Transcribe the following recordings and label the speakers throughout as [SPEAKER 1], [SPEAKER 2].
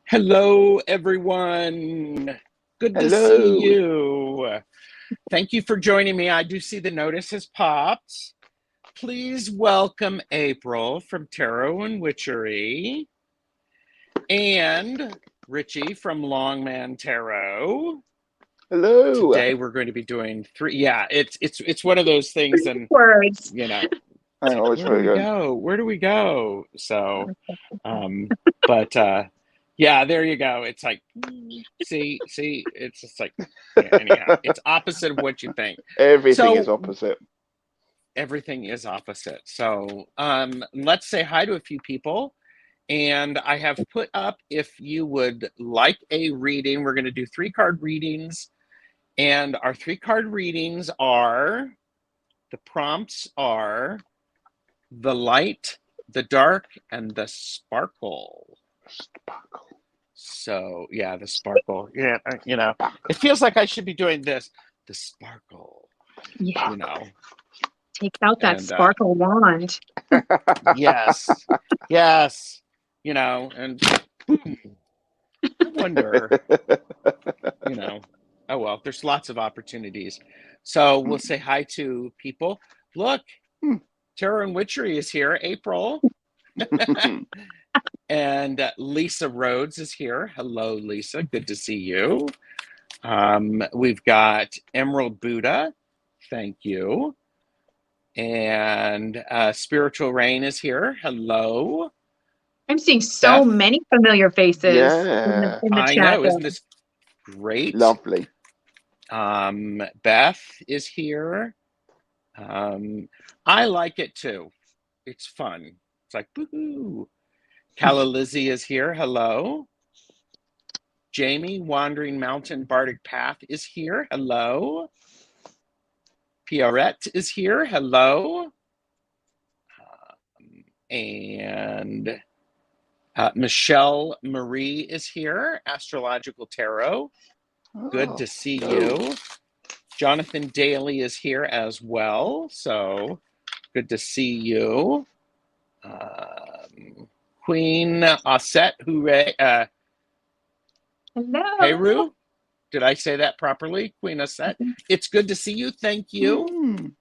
[SPEAKER 1] Hello, everyone. Good to
[SPEAKER 2] Hello.
[SPEAKER 1] see you. Thank you for joining me. I do see the notice has popped. Please welcome April from Tarot and Witchery and Richie from Longman Tarot.
[SPEAKER 2] Hello.
[SPEAKER 1] Today we're going to be doing three. Yeah, it's one of those things, and
[SPEAKER 3] words.
[SPEAKER 1] you know,
[SPEAKER 2] Hang on,
[SPEAKER 1] where do we go? So, but yeah, there you go. It's like, see, it's just like, yeah, anyhow, it's opposite of what you think.
[SPEAKER 2] Everything is opposite.
[SPEAKER 1] Everything is opposite. So let's say hi to a few people. And I have put up, if you would like a reading, we're going to do 3-card readings. And our 3-card readings are, the prompts are the light, the dark, and the sparkle. So yeah, the sparkle. Yeah, you know, it feels like I should be doing this. The sparkle.
[SPEAKER 3] Yeah.
[SPEAKER 1] You know.
[SPEAKER 3] Take out that sparkle wand.
[SPEAKER 1] Yes. Yes. You know, and boom. I wonder, you know, oh well, there's lots of opportunities. So we'll say hi to people. Look, Tarot and Witchery is here. April. And Lisa Rhodes is here. Hello, Lisa. Good to see you. We've got Emerald Buddha. Thank you. And Spiritual Rain is here. Hello.
[SPEAKER 3] I'm seeing so many familiar faces in the
[SPEAKER 1] I
[SPEAKER 3] chat.
[SPEAKER 1] know. Isn't this great?
[SPEAKER 2] Lovely.
[SPEAKER 1] Beth is here. I like it too. It's fun. It's like, boo-hoo. Calla Lizzie is here. Hello. Jamie, Wandering Mountain Bardic Path is here. Hello. Pierrette is here. Hello. And Michelle Marie is here. Astrological Tarot. Good to see you. Jonathan Daly is here as well. So good to see you. Queen Osset Hooray.
[SPEAKER 3] Hello.
[SPEAKER 1] Heru. Did I say that properly? Queen Osset. It's good to see you. Thank you.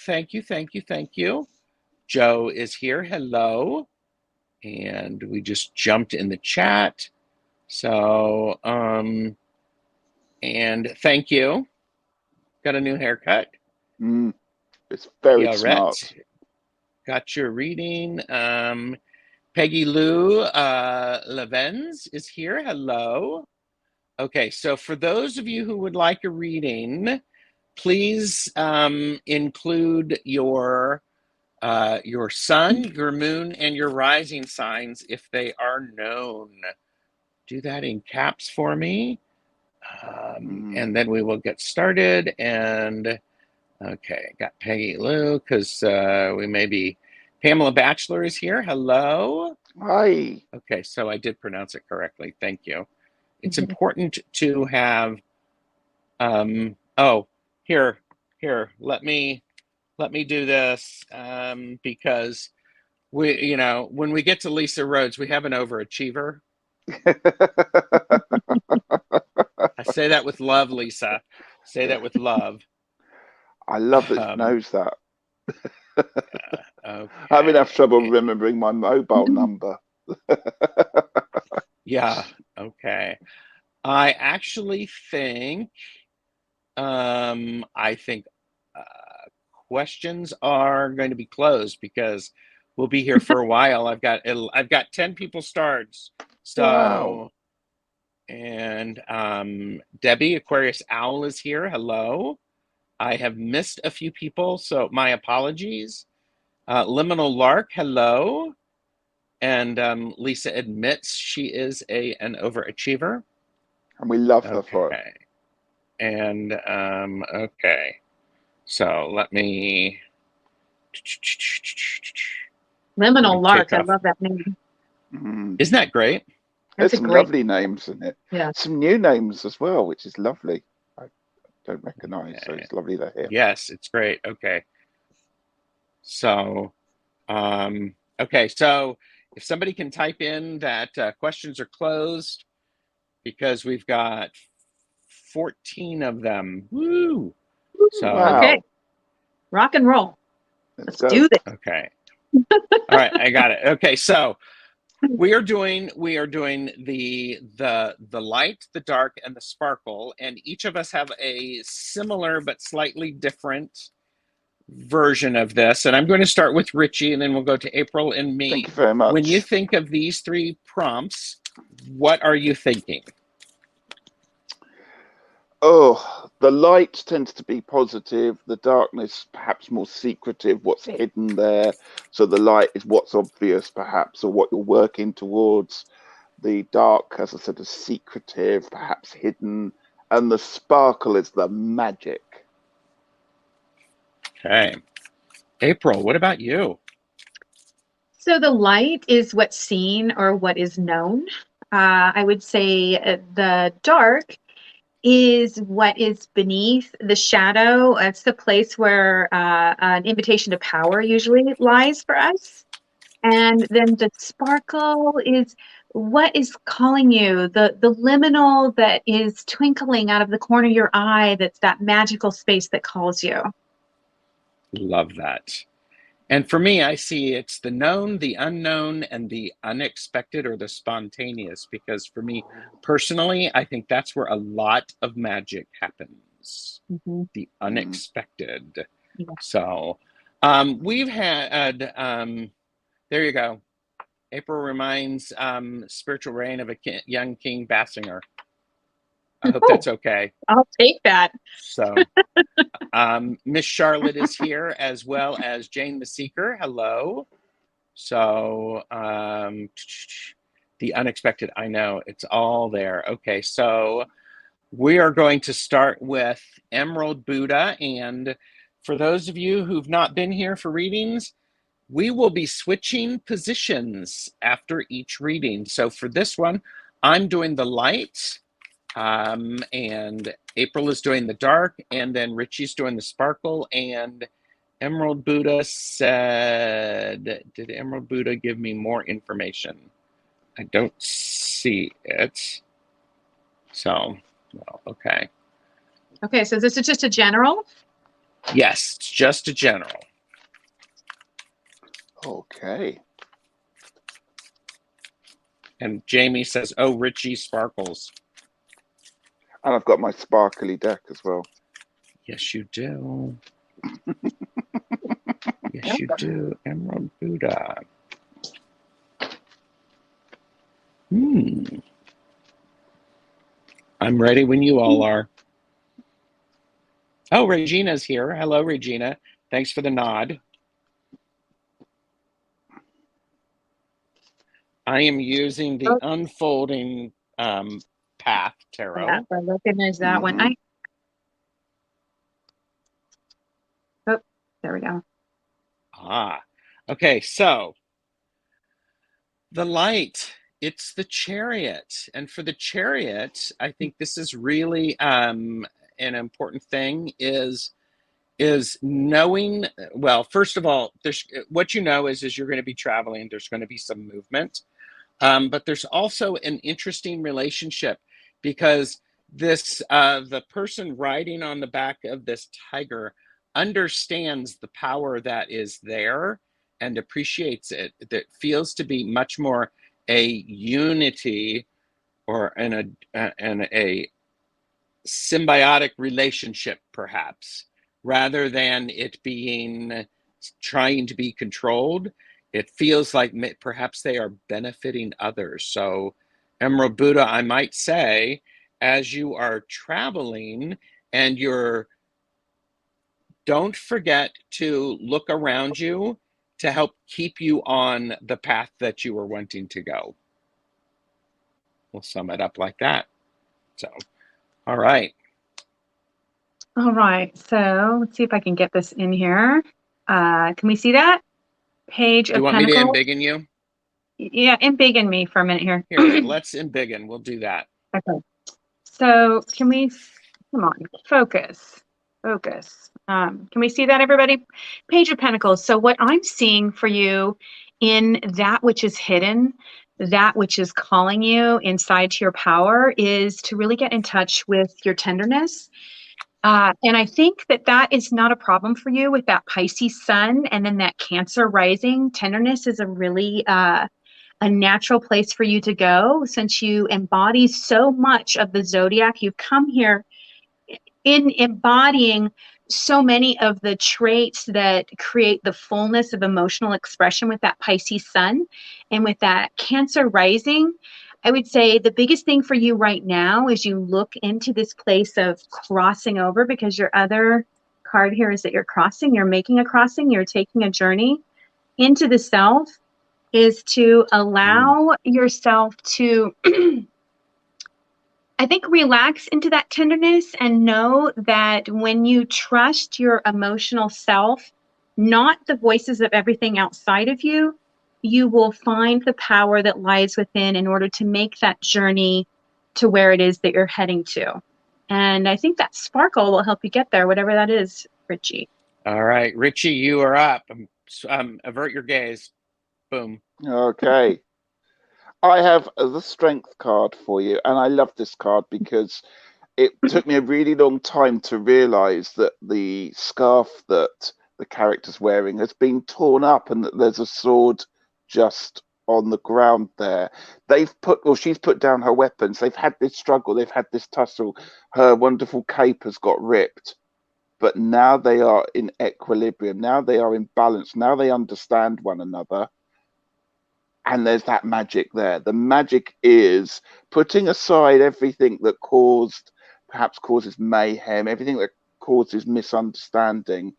[SPEAKER 1] Thank you. Thank you. Thank you. Joe is here. Hello. And we just jumped in the chat. So, and thank you. Got a new haircut.
[SPEAKER 2] It's very smart.
[SPEAKER 1] Got your reading. Peggy Lou Levens is here. Hello. Okay, so for those of you who would like a reading, please include your sun, your moon, and your rising signs if they are known. Do that in caps for me. And then we will get started. And okay, got Peggy Lou because we may be. Pamela Batchelor is here. Hello.
[SPEAKER 2] Hi.
[SPEAKER 1] Okay, so I did pronounce it correctly. Thank you. It's important to have. Oh, here. Let me do this because we, you know, when we get to Lisa Rhodes, we have an overachiever. I say that with love, Lisa. Say that with love.
[SPEAKER 2] I love that she knows that.
[SPEAKER 1] Okay.
[SPEAKER 2] I'm having enough trouble remembering my mobile number.
[SPEAKER 1] Yeah. Okay. I actually think. Questions are going to be closed because we'll be here for a while. I've got 10 people starts. So, wow. And Debbie Aquarius Owl is here. Hello. I have missed a few people, so my apologies. Liminal Lark, hello. And Lisa admits she is an overachiever.
[SPEAKER 2] And we love her for it.
[SPEAKER 1] And okay. So let me.
[SPEAKER 3] Liminal Lark, I love that name.
[SPEAKER 1] Isn't that great?
[SPEAKER 2] There's some lovely names in it.
[SPEAKER 3] Yeah.
[SPEAKER 2] Some new names as well, which is lovely. I don't recognize, so it's lovely to hear.
[SPEAKER 1] Yes, it's great. Okay. So, okay, so if somebody can type in that questions are closed, because we've got 14 of them. Woo! So,
[SPEAKER 2] Wow.
[SPEAKER 3] Okay, rock and roll. Let's
[SPEAKER 2] go.
[SPEAKER 3] do this.
[SPEAKER 1] Okay. All right, I got it. Okay, so we are doing the light, the dark, and the sparkle, and each of us have a similar but slightly different version of this. And I'm going to start with Ritchie, and then we'll go to April and me.
[SPEAKER 2] Thank you very much.
[SPEAKER 1] When you think of these 3 prompts, what are you thinking?
[SPEAKER 2] Oh, the light tends to be positive, the darkness perhaps more secretive, what's hidden there. So the light is what's obvious perhaps, or what you're working towards. The dark, as I said, is secretive, perhaps hidden, and the sparkle is the magic.
[SPEAKER 1] Okay. April, what about you?
[SPEAKER 3] So the light is what's seen or what is known. I would say the dark is what is beneath the shadow. It's the place where an invitation to power usually lies for us. And then the sparkle is what is calling you, the liminal that is twinkling out of the corner of your eye, that's that magical space that calls you.
[SPEAKER 1] Love that. And for me, I see it's the known, the unknown, and the unexpected or the spontaneous, because for me personally, I think that's where a lot of magic happens.
[SPEAKER 3] Mm-hmm.
[SPEAKER 1] The unexpected.
[SPEAKER 3] Yeah.
[SPEAKER 1] So we've had, there you go. April reminds Spiritual Reign of a young King Bassinger. I hope that's okay.
[SPEAKER 3] I'll take that.
[SPEAKER 1] So Miss Charlotte is here, as well as Jane the Seeker. Hello. So the unexpected, I know, it's all there. Okay, so we are going to start with Emerald Buddha. And for those of you who've not been here for readings, we will be switching positions after each reading. So for this one, I'm doing the light, and April is doing the dark, and then Ritchie's doing the sparkle. And Emerald Buddha said, did Emerald Buddha give me more information? I don't see it. So, well, okay.
[SPEAKER 3] Okay, so this is just a general?
[SPEAKER 1] Yes, it's just a general.
[SPEAKER 2] Okay.
[SPEAKER 1] And Jamie says, oh, Ritchie sparkles.
[SPEAKER 2] And I've got my sparkly deck as well.
[SPEAKER 1] Yes, you do. Yes, you do. Emerald Buddha. I'm ready when you all are. Oh, Regina's here. Hello, Regina. Thanks for the nod. I am using the unfolding path tarot.
[SPEAKER 3] Yeah, I recognize that one. Oh, there we go.
[SPEAKER 1] Okay, so the light, it's the Chariot. And for the Chariot, I think this is really an important thing is knowing, well, first of all, there's what you know is you're going to be traveling, there's going to be some movement. But there's also an interesting relationship, because this the person riding on the back of this tiger understands the power that is there and appreciates it. That feels to be much more a unity or a symbiotic relationship, perhaps, rather than it being trying to be controlled. It feels like perhaps they are benefiting others. So Emerald Buddha, I might say, as you are traveling and don't forget to look around you to help keep you on the path that you are wanting to go. We'll sum it up like that. So, all right.
[SPEAKER 3] All right, so let's see if I can get this in here. Can we see that? Page of Pentacles.
[SPEAKER 1] Do you want me to embiggen you?
[SPEAKER 3] Yeah, embiggen me for a minute here.
[SPEAKER 1] Here, let's embiggen. We'll do that.
[SPEAKER 3] Okay. So can we, come on, focus. Can we see that, everybody? Page of Pentacles. So what I'm seeing for you in that which is hidden, that which is calling you inside to your power, is to really get in touch with your tenderness. And I think that that is not a problem for you with that Pisces sun and then that Cancer rising. Tenderness is a really a natural place for you to go, since you embody so much of the zodiac. You've come here in embodying so many of the traits that create the fullness of emotional expression with that Pisces sun and with that Cancer rising. I would say the biggest thing for you right now is you look into this place of crossing over, because your other card here is that you're crossing, you're making a crossing, you're taking a journey into the self, is to allow yourself to I think relax into that tenderness and know that when you trust your emotional self, not the voices of everything outside of you, you will find the power that lies within in order to make that journey to where it is that you're heading to. And I think that sparkle will help you get there, whatever that is, Richie.
[SPEAKER 1] All right, Richie, you are up. Avert your gaze. Boom.
[SPEAKER 2] Okay. I have the Strength card for you, and I love this card because it took me a really long time to realize that the scarf that the character's wearing has been torn up and that there's a sword just on the ground there. She's put down her weapons. They've had this struggle, they've had this tussle. Her wonderful cape has got ripped, but now they are in equilibrium. Now they are in balance. Now they understand one another. And there's that magic there. The magic is putting aside everything that perhaps causes mayhem, everything that causes misunderstanding,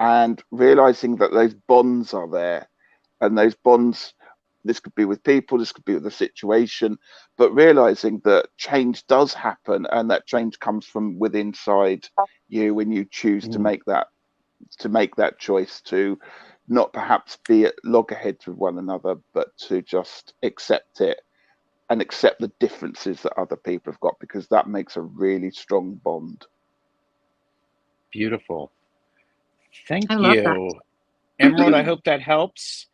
[SPEAKER 2] and realizing that those bonds are there. And those bonds, this could be with people, this could be with a situation, but realizing that change does happen, and that change comes from within inside you when you choose to make that choice to not perhaps be at loggerheads with one another, but to just accept it and accept the differences that other people have got, because that makes a really strong bond.
[SPEAKER 1] Beautiful. Thank
[SPEAKER 3] I love
[SPEAKER 1] you.
[SPEAKER 3] that.
[SPEAKER 1] Emerald, I hope that helps.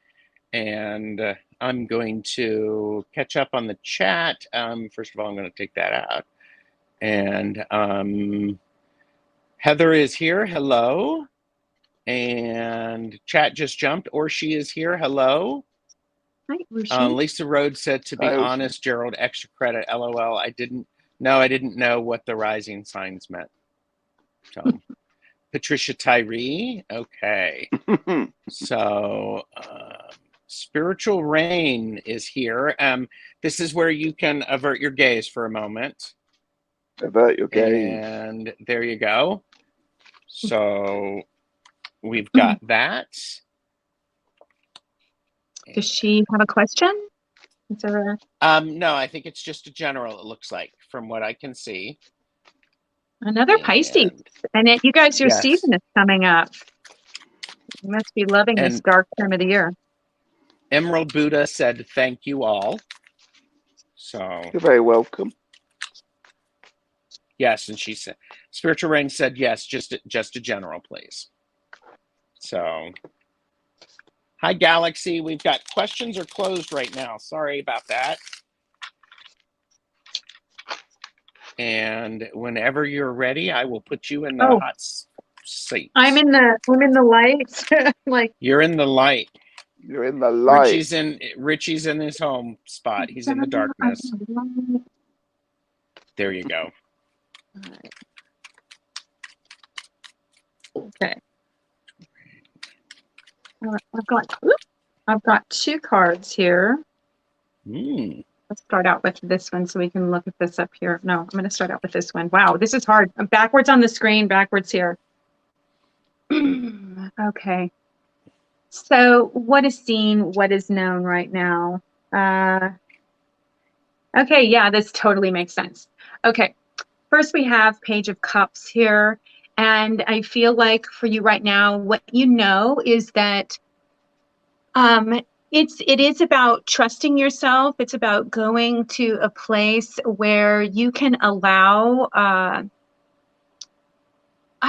[SPEAKER 1] And I'm going to catch up on the chat. First of all, I'm going to take that out. And Heather is here. Hello. And chat just jumped. Or she is here. Hello.
[SPEAKER 3] Hi,
[SPEAKER 1] Lisa Rhodes said, to be honest, Gerald, extra credit. LOL. I didn't know what the rising signs meant. So, Patricia Tyree. Okay. So, Spiritual Rain is here. This is where you can avert your gaze for a moment.
[SPEAKER 2] Avert your gaze.
[SPEAKER 1] And there you go. So we've got that.
[SPEAKER 3] Does she have a question? Is there
[SPEAKER 1] no, I think it's just a general, it looks like, from what I can see.
[SPEAKER 3] another Pisces? And you guys, your
[SPEAKER 1] Yes.
[SPEAKER 3] season is coming up. You must be loving this dark time of the year.
[SPEAKER 1] Emerald Buddha said, thank you all. So
[SPEAKER 2] you're very welcome.
[SPEAKER 1] Yes, and she said, Spiritual Rain said, yes, just a general, please. So, hi, Galaxy. We've got questions are closed right now. Sorry about that. And whenever you're ready, I will put you in the hot seat.
[SPEAKER 3] I'm in the light. Like,
[SPEAKER 1] you're in the light.
[SPEAKER 2] You're in the light.
[SPEAKER 1] Richie's in his home spot. He's in the darkness. There you go.
[SPEAKER 3] Okay. I've got two cards here. Let's start out with this one so we can look at this up here. No, I'm going to start out with this one. Wow, this is hard. I'm backwards on the screen, backwards here. Okay. So what is seen, what is known right now? Okay, yeah, this totally makes sense. Okay, first we have Page of Cups here. And I feel like for you right now, what you know is that it is about trusting yourself. It's about going to a place where you can allow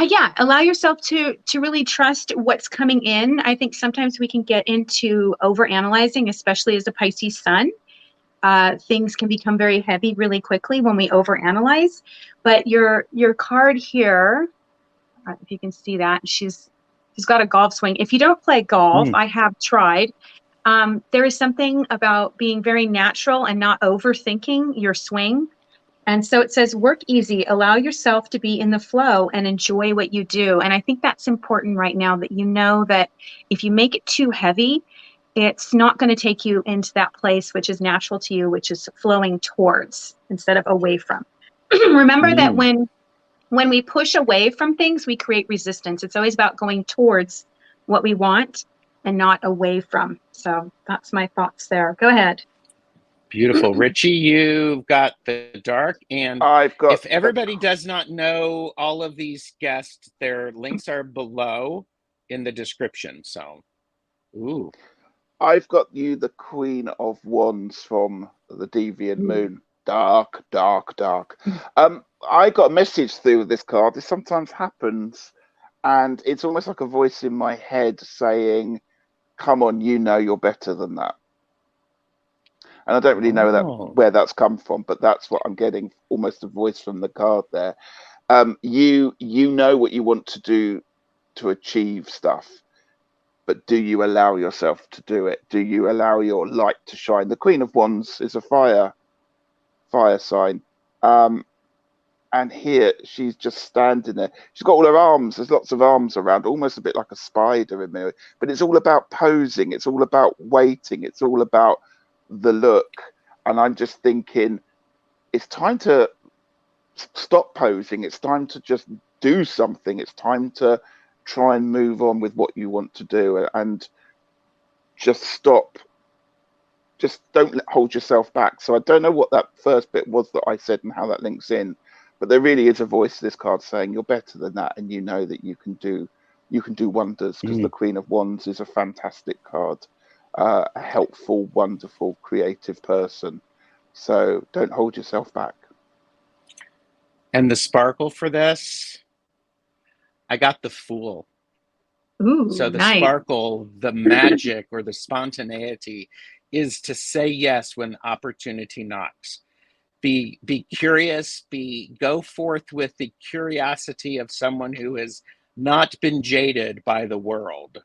[SPEAKER 3] Yeah, allow yourself to really trust what's coming in. I think sometimes we can get into overanalyzing, especially as a Pisces sun. Things can become very heavy really quickly when we overanalyze. But your card here, if you can see that, she's got a golf swing. If you don't play golf,
[SPEAKER 1] Mm.
[SPEAKER 3] I have tried. There is something about being very natural and not overthinking your swing. And so it says, work easy, allow yourself to be in the flow and enjoy what you do. And I think that's important right now, that you know that if you make it too heavy, it's not going to take you into that place which is natural to you, which is flowing towards instead of away from. Remember that
[SPEAKER 1] Mm.
[SPEAKER 3] when we push away from things, we create resistance. It's always about going towards what we want and not away from. So that's my thoughts there. Go ahead.
[SPEAKER 1] Beautiful. Richie, you've got the dark. And
[SPEAKER 2] I've got
[SPEAKER 1] if everybody does not know all of these guests, their links are below in the description. So, ooh.
[SPEAKER 2] I've got you the Queen of Wands from the Deviant Moon. Dark, dark, dark. I got a message through this card. This sometimes happens, and it's almost like a voice in my head saying, "Come on, you know you're better than that." And I don't really know
[SPEAKER 1] Oh.
[SPEAKER 2] where that's come from, but that's what I'm getting. Almost a voice from the card there. You know what you want to do to achieve stuff, but do you allow yourself to do it? Do you allow your light to shine? The Queen of Wands is a fire sign. And here she's just standing there. She's got all her arms. There's lots of arms around, almost a bit like a spider in there. But it's all about posing. It's all about waiting. It's all about the look. And I'm just thinking, it's time to stop posing. It's time to just do something. It's time to try and move on with what you want to do, and just stop. Just don't hold yourself back. So I don't know what that first bit was that I said and how that links in, but there really is a voice in this card saying you're better than that, and you know that you can do wonders, because the Queen of Wands is a fantastic card, a helpful, wonderful, creative person. So don't hold yourself back.
[SPEAKER 1] And the sparkle for this, I got the Fool.
[SPEAKER 3] Ooh,
[SPEAKER 1] So the
[SPEAKER 3] nice.
[SPEAKER 1] sparkle, the magic or the spontaneity is to say yes when opportunity knocks. Be curious, go forth with the curiosity of someone who has not been jaded by the world.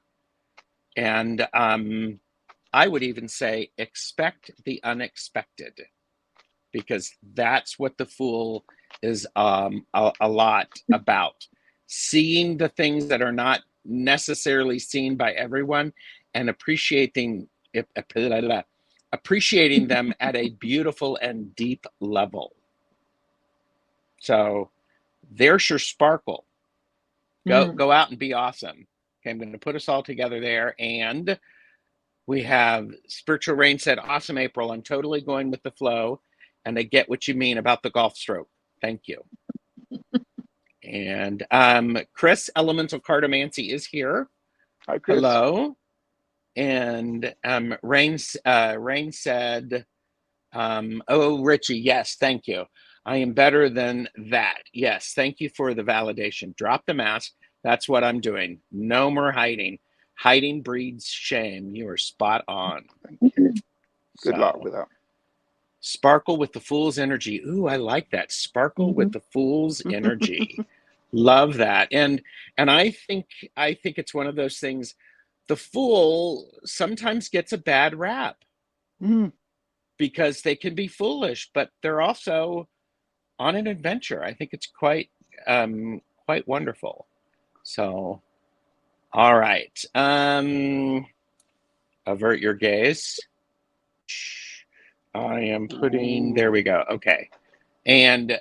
[SPEAKER 1] And I would even say expect the unexpected, because that's what the Fool is a lot about. Seeing the things that are not necessarily seen by everyone, and appreciating them at a beautiful and deep level. So there's your sparkle. Go out and be awesome. Okay, I'm going to put us all together there. And we have Spiritual Rain said, awesome, April. I'm totally going with the flow, and I get what you mean about the golf stroke. Thank you. And Chris, Elemental Cartomancy, is here.
[SPEAKER 2] Hi, Chris.
[SPEAKER 1] Hello. And Rain said, oh, Richie, yes, thank you. I am better than that. Yes, thank you for the validation. Drop the mask. That's what I'm doing. No more hiding. Hiding breeds shame. You are spot on.
[SPEAKER 2] Thank you. Good luck with that.
[SPEAKER 1] Sparkle with the Fool's energy. Ooh, I like that. Sparkle with the Fool's energy. Love that. And I think it's one of those things. The Fool sometimes gets a bad rap because they can be foolish, but they're also on an adventure. I think it's quite wonderful. So, all right. Avert your gaze. I am putting, there we go. Okay. And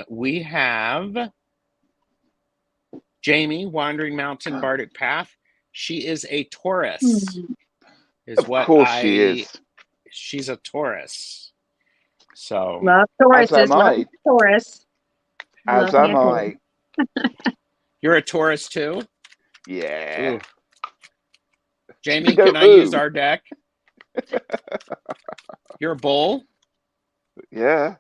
[SPEAKER 1] we have Jamie, Wandering Mountain Bardic Path. She is a Taurus.
[SPEAKER 2] Of course she is.
[SPEAKER 1] She's a Taurus. So
[SPEAKER 3] love Taurus.
[SPEAKER 2] As am I.
[SPEAKER 3] Love Taurus.
[SPEAKER 2] As am I.
[SPEAKER 1] You're a Taurus too?
[SPEAKER 2] Yeah.
[SPEAKER 1] Ooh. Jamie, can I use our deck? You're a bull?
[SPEAKER 2] Yeah.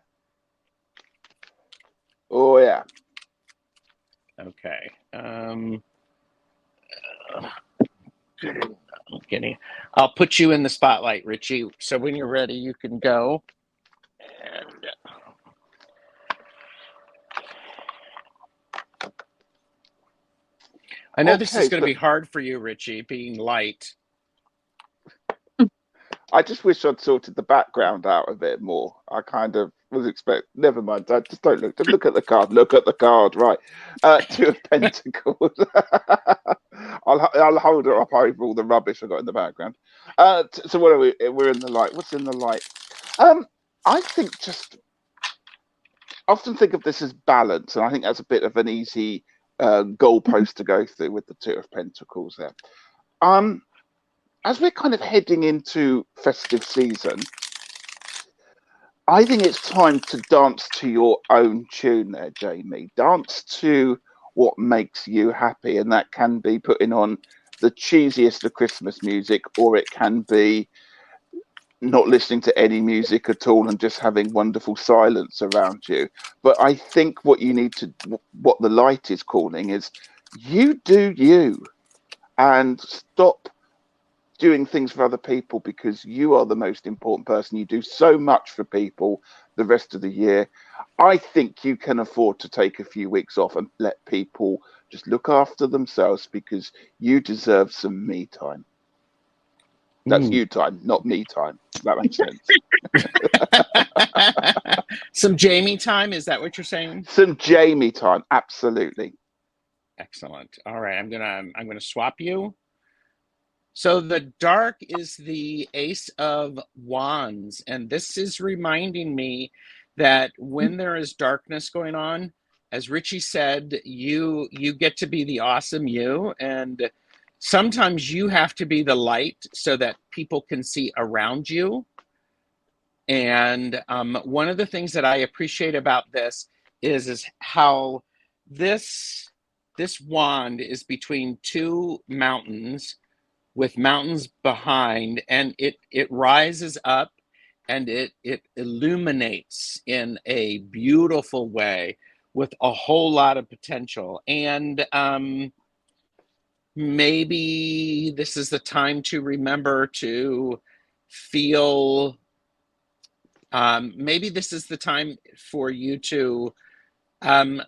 [SPEAKER 2] Oh, yeah.
[SPEAKER 1] Okay. Getting. I'll put you in the spotlight, Richie. So when you're ready, you can go. And I know this is
[SPEAKER 2] Okay,
[SPEAKER 1] going to
[SPEAKER 2] so
[SPEAKER 1] be hard for you, Richie, being light.
[SPEAKER 2] I just wish I'd sorted the background out a bit more. I kind of was expect. Never mind. I just don't look. Just look at the card. Look at the card. Right. Two of Pentacles. I'll hold it up over all the rubbish I got in the background. So what are we? We're in the light. What's in the light? I think just often think of this as balance, and I think that's a bit of an easy goalpost to go through with the Two of Pentacles there. As we're kind of heading into festive season, I think it's time to dance to your own tune there, Jamie. Dance to what makes you happy, and that can be putting on the cheesiest of Christmas music, or it can be not listening to any music at all and just having wonderful silence around you. But I think what you need to, what the light is calling is, you do you, and stop doing things for other people, because you are the most important person. You do so much for people the rest of the year. I think you can afford to take a few weeks off and let people just look after themselves, because you deserve some me time. That's you time, not me time. That makes sense.
[SPEAKER 1] Some Jamie time, is that what you're saying?
[SPEAKER 2] Some Jamie time, absolutely.
[SPEAKER 1] Excellent. All right, I'm gonna swap you. So the dark is the Ace of Wands, and this is reminding me that when there is darkness going on, as Richie said, you get to be the awesome you, and sometimes you have to be the light so that people can see around you. And one of the things that I appreciate about this is how this wand is between two mountains, with mountains behind, and it rises up and it illuminates in a beautiful way with a whole lot of potential. And maybe this is the time to remember to feel, maybe this is the time for you to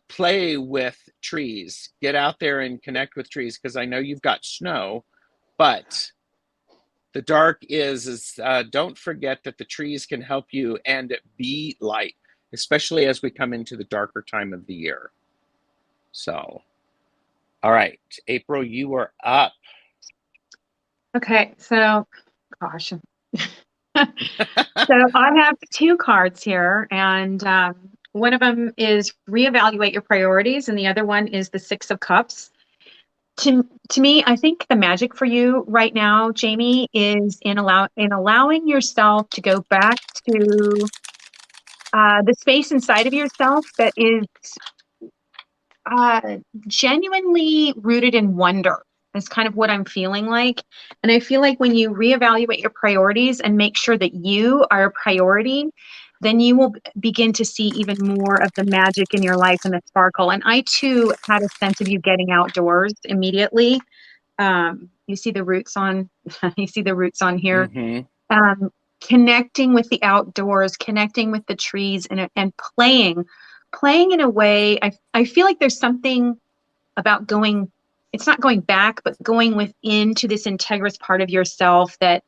[SPEAKER 1] play with trees, get out there and connect with trees, because I know you've got snow. But the dark is don't forget that the trees can help you and be light, especially as we come into the darker time of the year. So, all right, April, you are up.
[SPEAKER 3] Okay, so, gosh. So I have two cards here, and one of them is reevaluate your priorities, and the other one is the Six of Cups. To me, I think the magic for you right now, Jamie, is in allowing yourself to go back to the space inside of yourself that is genuinely rooted in wonder. Is kind of what I'm feeling like. And I feel like when you reevaluate your priorities and make sure that you are a priority, then you will begin to see even more of the magic in your life and the sparkle. And I too had a sense of you getting outdoors immediately. You see the roots on, you see the roots on here.
[SPEAKER 1] Mm-hmm.
[SPEAKER 3] Connecting with the outdoors, connecting with the trees, and playing in a way. I feel like there's something about going, it's not going back, but going within to this integrous part of yourself that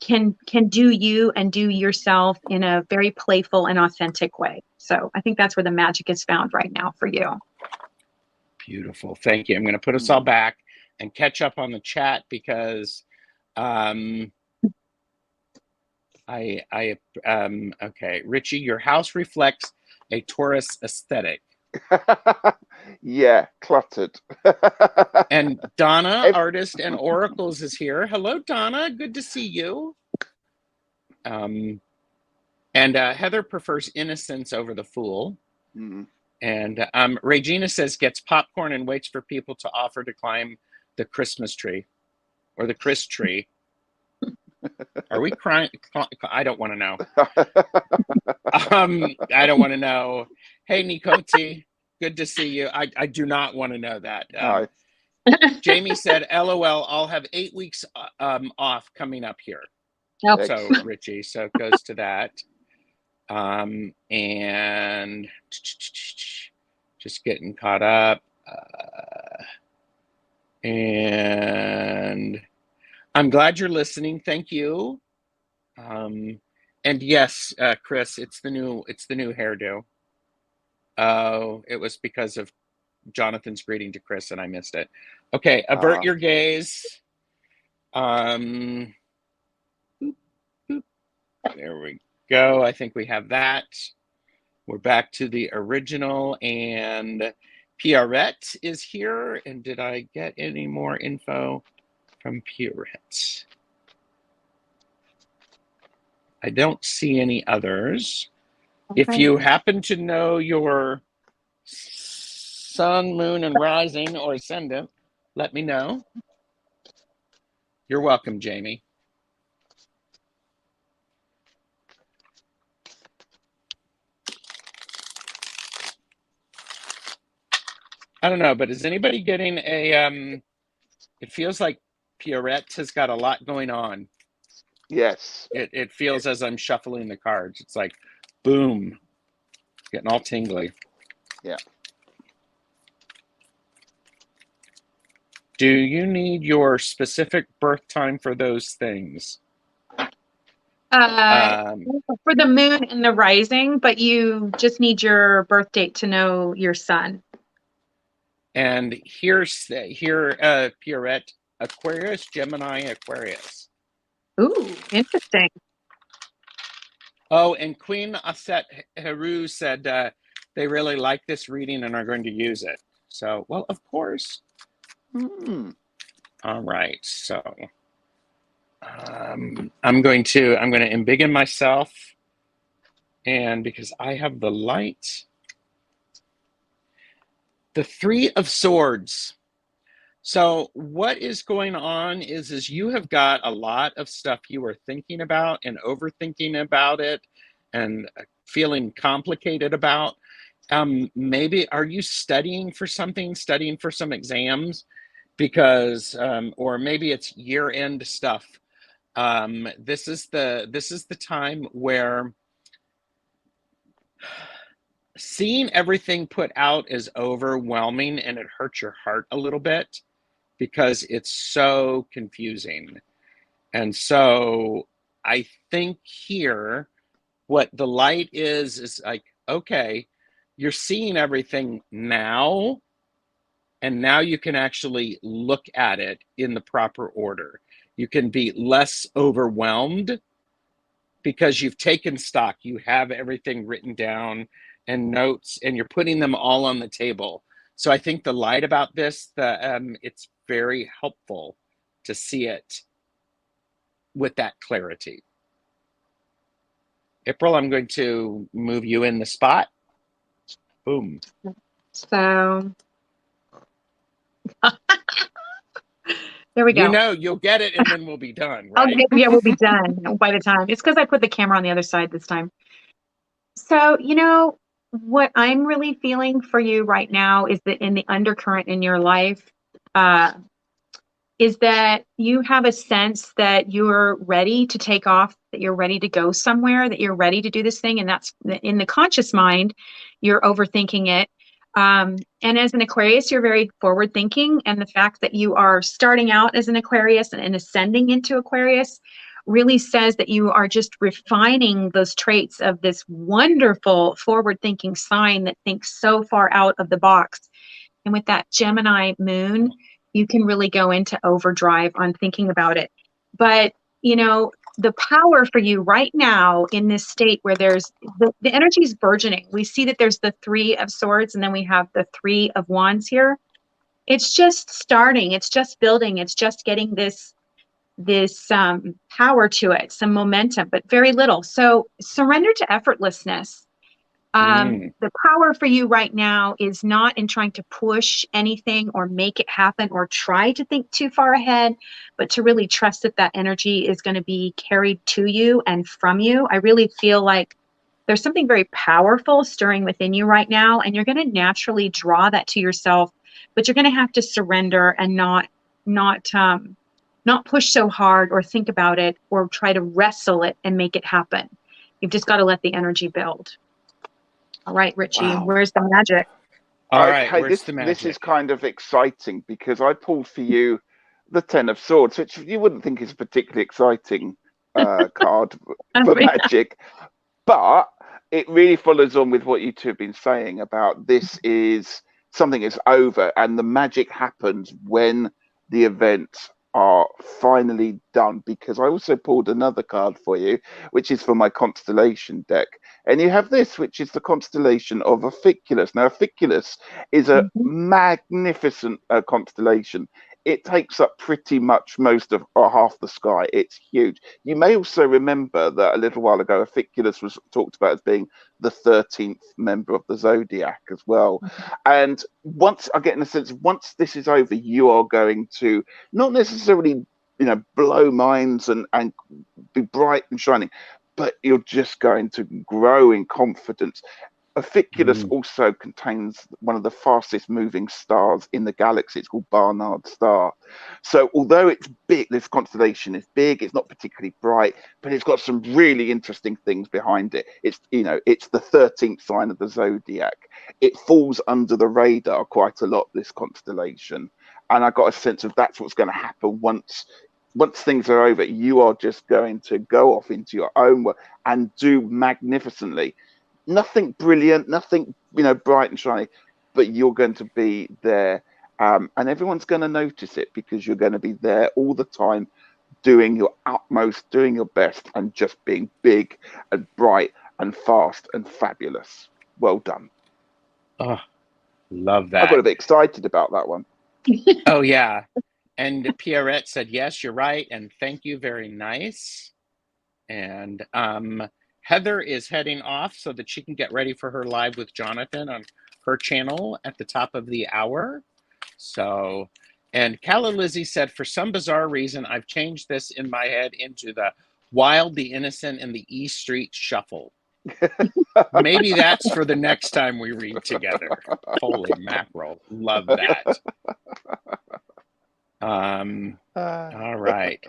[SPEAKER 3] can do you and do yourself in a very playful and authentic way. So I think that's where the magic is found right now for you.
[SPEAKER 1] Beautiful. Thank you. I'm going to put us all back and catch up on the chat, because okay, Richie, your house reflects a Taurus aesthetic.
[SPEAKER 2] Yeah, cluttered.
[SPEAKER 1] And Donna, artist and oracles, is here. Hello, Donna. Good to see you. And Heather prefers innocence over the fool. And Regina says gets popcorn and waits for people to offer to climb the Christmas tree or the Chris tree. Are we crying? I don't want to know. I don't want to know. Hey, Nikoti. Good to see you. I do not want to know that.
[SPEAKER 2] No.
[SPEAKER 1] Jamie said, LOL, I'll have 8 weeks off coming up here.
[SPEAKER 3] Oh,
[SPEAKER 1] So,
[SPEAKER 2] Excellent.
[SPEAKER 1] Richie, so it goes to that. And just getting caught up. And I'm glad you're listening. Thank you. And yes, Chris, it's the new hairdo. Oh, it was because of Jonathan's greeting to Chris and I missed it. Okay, avert your gaze. There we go. I think we have that. We're back to the original, and Pierrette is here. And did I get any more info from Pierrette? I don't see any others.
[SPEAKER 3] okay.
[SPEAKER 1] If you happen to know your sun, moon, and rising or ascendant, let me know. You're welcome, Jamie. I don't know, but is anybody getting a, it feels like Pierrette has got a lot going on.
[SPEAKER 2] Yes.
[SPEAKER 1] It feels as I'm shuffling the cards. It's like, boom, getting all tingly.
[SPEAKER 2] Yeah.
[SPEAKER 1] Do you need your specific birth time for those things?
[SPEAKER 3] For the moon and the rising, but you just need your birth date to know your sun.
[SPEAKER 1] And here, Pierrette, Aquarius, Gemini, Aquarius.
[SPEAKER 3] Ooh, interesting.
[SPEAKER 1] Oh, and Queen Aset Heru said they really like this reading and are going to use it. So, well, of course. All right, so I'm going to embiggen myself, and because I have the light, the Three of Swords. So what is going on is you have got a lot of stuff you are thinking about and overthinking about it and feeling complicated about. Maybe are you studying for something, studying for some exams? Because or maybe it's year-end stuff. This is the time where seeing everything put out is overwhelming and it hurts your heart a little bit because it's so confusing. And so I think here what the light is like, okay, you're seeing everything now, and now you can actually look at it in the proper order. You can be less overwhelmed because you've taken stock. You have everything written down and notes, and you're putting them all on the table. So I think the light about this, it's very helpful to see it with that clarity. April, I'm going to move you in the spot. Boom.
[SPEAKER 3] So there we go.
[SPEAKER 1] You know, you'll get it and then we'll be done, right?
[SPEAKER 3] Yeah, we'll be done by the time. It's because I put the camera on the other side this time. So, you know, what I'm really feeling for you right now is that in the undercurrent in your life, is that you have a sense that you're ready to take off, that you're ready to go somewhere, that you're ready to do this thing. And that's in the conscious mind, you're overthinking it. And as an Aquarius, you're very forward thinking. And the fact that you are starting out as an Aquarius and ascending into Aquarius really says that you are just refining those traits of this wonderful forward thinking sign that thinks so far out of the box. And with that Gemini moon, you can really go into overdrive on thinking about it. But, you know, the power for you right now in this state where there's the energy is burgeoning. We see that there's the Three of Swords and then we have the Three of Wands here. It's just starting. It's just building. It's just getting this power to it, some momentum, but very little. So surrender to effortlessness. The power for you right now is not in trying to push anything or make it happen or try to think too far ahead, but to really trust that that energy is going to be carried to you and from you. I really feel like there's something very powerful stirring within you right now, and you're going to naturally draw that to yourself, but you're going to have to surrender and not push so hard or think about it or try to wrestle it and make it happen. You've just got to let the energy build. All right, Richie,
[SPEAKER 2] Wow.
[SPEAKER 3] where's the magic?
[SPEAKER 1] All right,
[SPEAKER 2] Okay,
[SPEAKER 1] where's the
[SPEAKER 2] this is
[SPEAKER 1] magic?
[SPEAKER 2] kind of exciting because I pulled for you the Ten of Swords, which you wouldn't think is a particularly exciting card
[SPEAKER 3] Oh,
[SPEAKER 2] for
[SPEAKER 3] yeah.
[SPEAKER 2] magic, but it really follows on with what you two have been saying about this is something is over and the magic happens when the events are finally done. Because I also pulled another card for you, which is for my constellation deck. And you have this, which is the constellation of Ophiuchus. Now, Ophiuchus is a
[SPEAKER 3] Mhm.
[SPEAKER 2] magnificent constellation. It takes up pretty much most of or half the sky. It's huge. You may also remember that a little while ago, Ophiuchus was talked about as being the 13th member of the zodiac as well. And once I get in a sense, once this is over, you are going to not necessarily, blow minds and be bright and shining, but you're just going to grow in confidence. Ophiuchus
[SPEAKER 1] Mm.
[SPEAKER 2] also contains one of the fastest moving stars in the galaxy. It's called Barnard's Star. So although it's big, this constellation is big, it's not particularly bright, but it's got some really interesting things behind it. It's the 13th sign of the zodiac. It falls under the radar quite a lot, this constellation. And I got a sense of that's what's going to happen once things are over. You are just going to go off into your own world and do magnificently. Nothing brilliant, nothing bright and shiny, but you're going to be there, and everyone's going to notice it because you're going to be there all the time, doing your utmost, doing your best, and just being big and bright and fast and fabulous. Well done.
[SPEAKER 1] Oh, love
[SPEAKER 2] I got
[SPEAKER 1] that.
[SPEAKER 2] a bit excited about that one.
[SPEAKER 1] Oh, yeah. And Pierrette said, yes, you're right. And thank you. Very nice. And Heather is heading off so that she can get ready for her live with Jonathan on her channel at the top of the hour. So, and Calla Lizzie said, for some bizarre reason, I've changed this in my head into the Wild, the Innocent, and the E Street Shuffle. Maybe that's for the next time we read together. Holy mackerel. Love that. All right.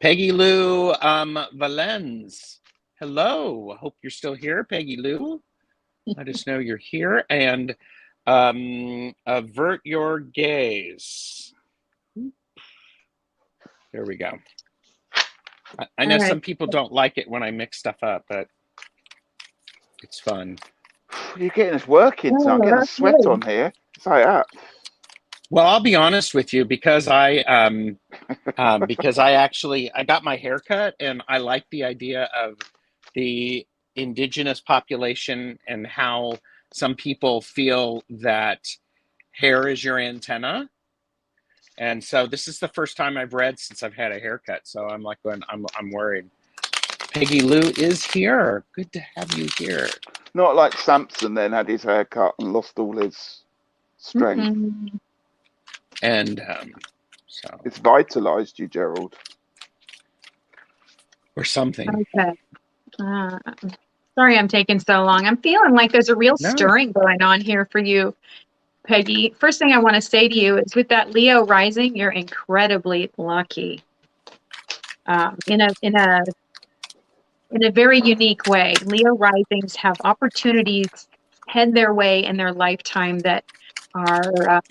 [SPEAKER 1] Peggy Lou Valens. Hello. Hope you're still here, Peggy Lou. Let us know you're here. And avert your gaze. There we go. I know some people don't like it when I mix stuff up, but it's fun.
[SPEAKER 2] You're getting us working, so I'm getting a sweat on here. It's like that.
[SPEAKER 1] Well, I'll be honest with you because I got my hair cut and I like the idea of the indigenous population and how some people feel that hair is your antenna. And so this is the first time I've read since I've had a haircut. So I'm like going, I'm worried. Peggy Lou is here. Good to have you here.
[SPEAKER 2] Not like Samson then had his hair cut and lost all his strength.
[SPEAKER 3] Mm-hmm.
[SPEAKER 1] And so
[SPEAKER 2] it's vitalized you, Gerald,
[SPEAKER 1] or something.
[SPEAKER 3] Okay. Sorry I'm taking so long. I'm feeling like there's a real stirring going on here for you, Peggy. First thing I want to say to you is with that Leo rising, you're incredibly lucky. In a very unique way. Leo risings have opportunities head their way in their lifetime that are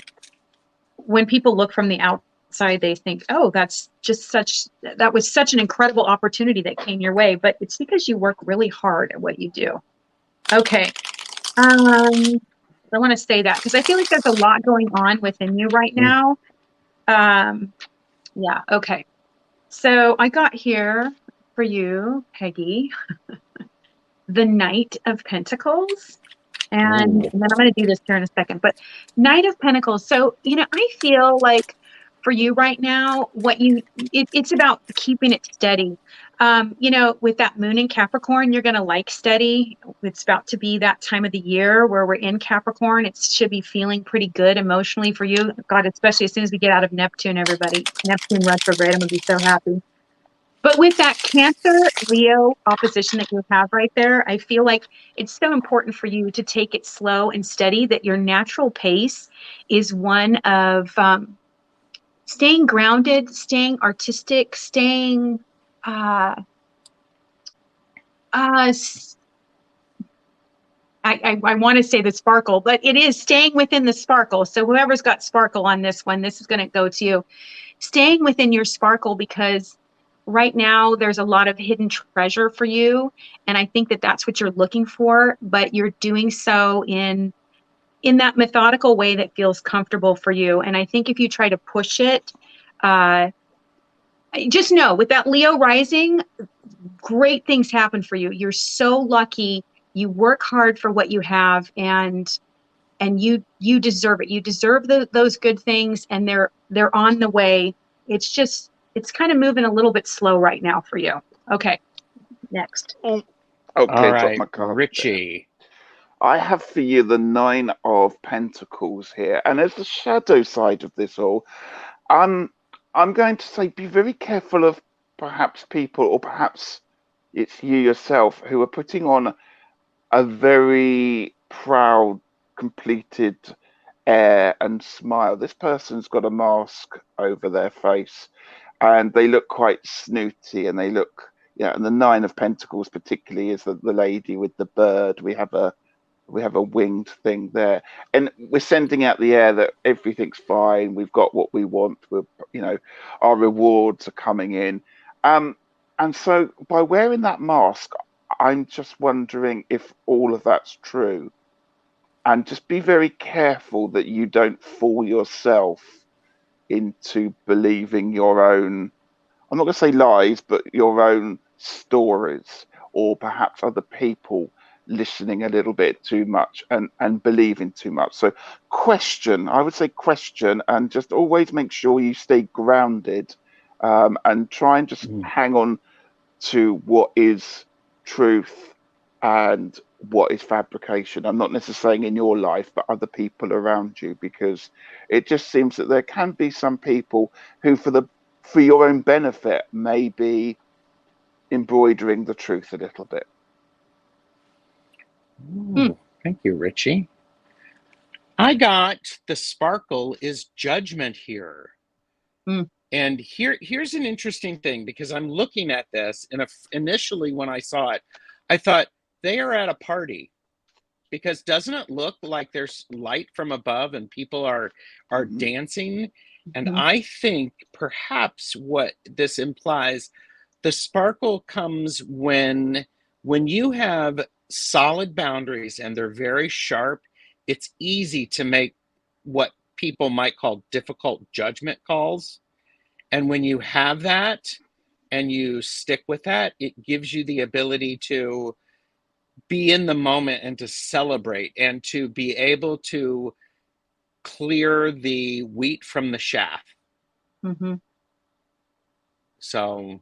[SPEAKER 3] when people look from the outside, they think, oh, that was such an incredible opportunity that came your way. But it's because you work really hard at what you do. Okay. I want to say that because I feel like there's a lot going on within you right now. Yeah. Okay. So I got here for you, Peggy, the Knight of Pentacles. And then I'm going to do this here in a second, but Knight of Pentacles. So, I feel like for you right now, it's about keeping it steady. With that moon in Capricorn, you're going to like steady. It's about to be that time of the year where we're in Capricorn. It should be feeling pretty good emotionally for you. God, especially as soon as we get out of Neptune, everybody. Neptune retrograde, I'm going to be so happy. But with that Cancer Leo opposition that you have right there, I feel like it's so important for you to take it slow and steady, that your natural pace is one of staying grounded, staying artistic, staying uh, uh, I want to say the sparkle, but it is staying within the sparkle. So whoever's got sparkle on this one, this is going to go to you. Staying within your sparkle, because right now there's a lot of hidden treasure for you, and I think that that's what you're looking for, but you're doing so in that methodical way that feels comfortable for you. And I think if you try to push it, uh, just know with that Leo rising, great things happen for you. You're so lucky. You work hard for what you have, and you deserve it. You deserve those good things, and they're on the way. It's just it's kind of moving a little bit slow right now for you. Okay, next.
[SPEAKER 2] Oh,
[SPEAKER 1] All
[SPEAKER 2] okay, drop
[SPEAKER 1] right,
[SPEAKER 2] my card there.
[SPEAKER 1] Richie.
[SPEAKER 2] I have for you the Nine of Pentacles here, and as the shadow side of this all, I'm I'm going to say be very careful of perhaps people, or perhaps it's you yourself, who are putting on a very proud, completed air and smile. This person's got a mask over their face, and they look quite snooty, and they look, yeah. And the Nine of Pentacles, particularly, is the lady with the bird. We have a winged thing there, and we're sending out the air that everything's fine. We've got what we want. Our rewards are coming in. Um, and so by wearing that mask, I'm just wondering if all of that's true, and just be very careful that you don't fool yourself into believing your own, I'm not going to say lies, but your own stories, or perhaps other people listening a little bit too much and believing too much. So I would say question, and just always make sure you stay grounded, and try and just
[SPEAKER 1] Mm.
[SPEAKER 2] hang on to what is truth and what is fabrication. I'm not necessarily saying in your life, but other people around you, because it just seems that there can be some people who, for your own benefit, may be embroidering the truth a little bit.
[SPEAKER 3] Hmm.
[SPEAKER 1] Ooh, thank you, Richie. I got the sparkle is judgment here.
[SPEAKER 3] Hmm.
[SPEAKER 1] And here's an interesting thing, because I'm looking at this, and initially when I saw it, I thought they are at a party, because doesn't it look like there's light from above and people are
[SPEAKER 2] Mhm.
[SPEAKER 1] dancing? And
[SPEAKER 3] Mhm.
[SPEAKER 1] I think perhaps what this implies, the sparkle comes when you have solid boundaries and they're very sharp. It's easy to make what people might call difficult judgment calls, and when you have that and you stick with that, it gives you the ability to be in the moment and to celebrate and to be able to clear the wheat from the chaff.
[SPEAKER 3] Mhm.
[SPEAKER 1] So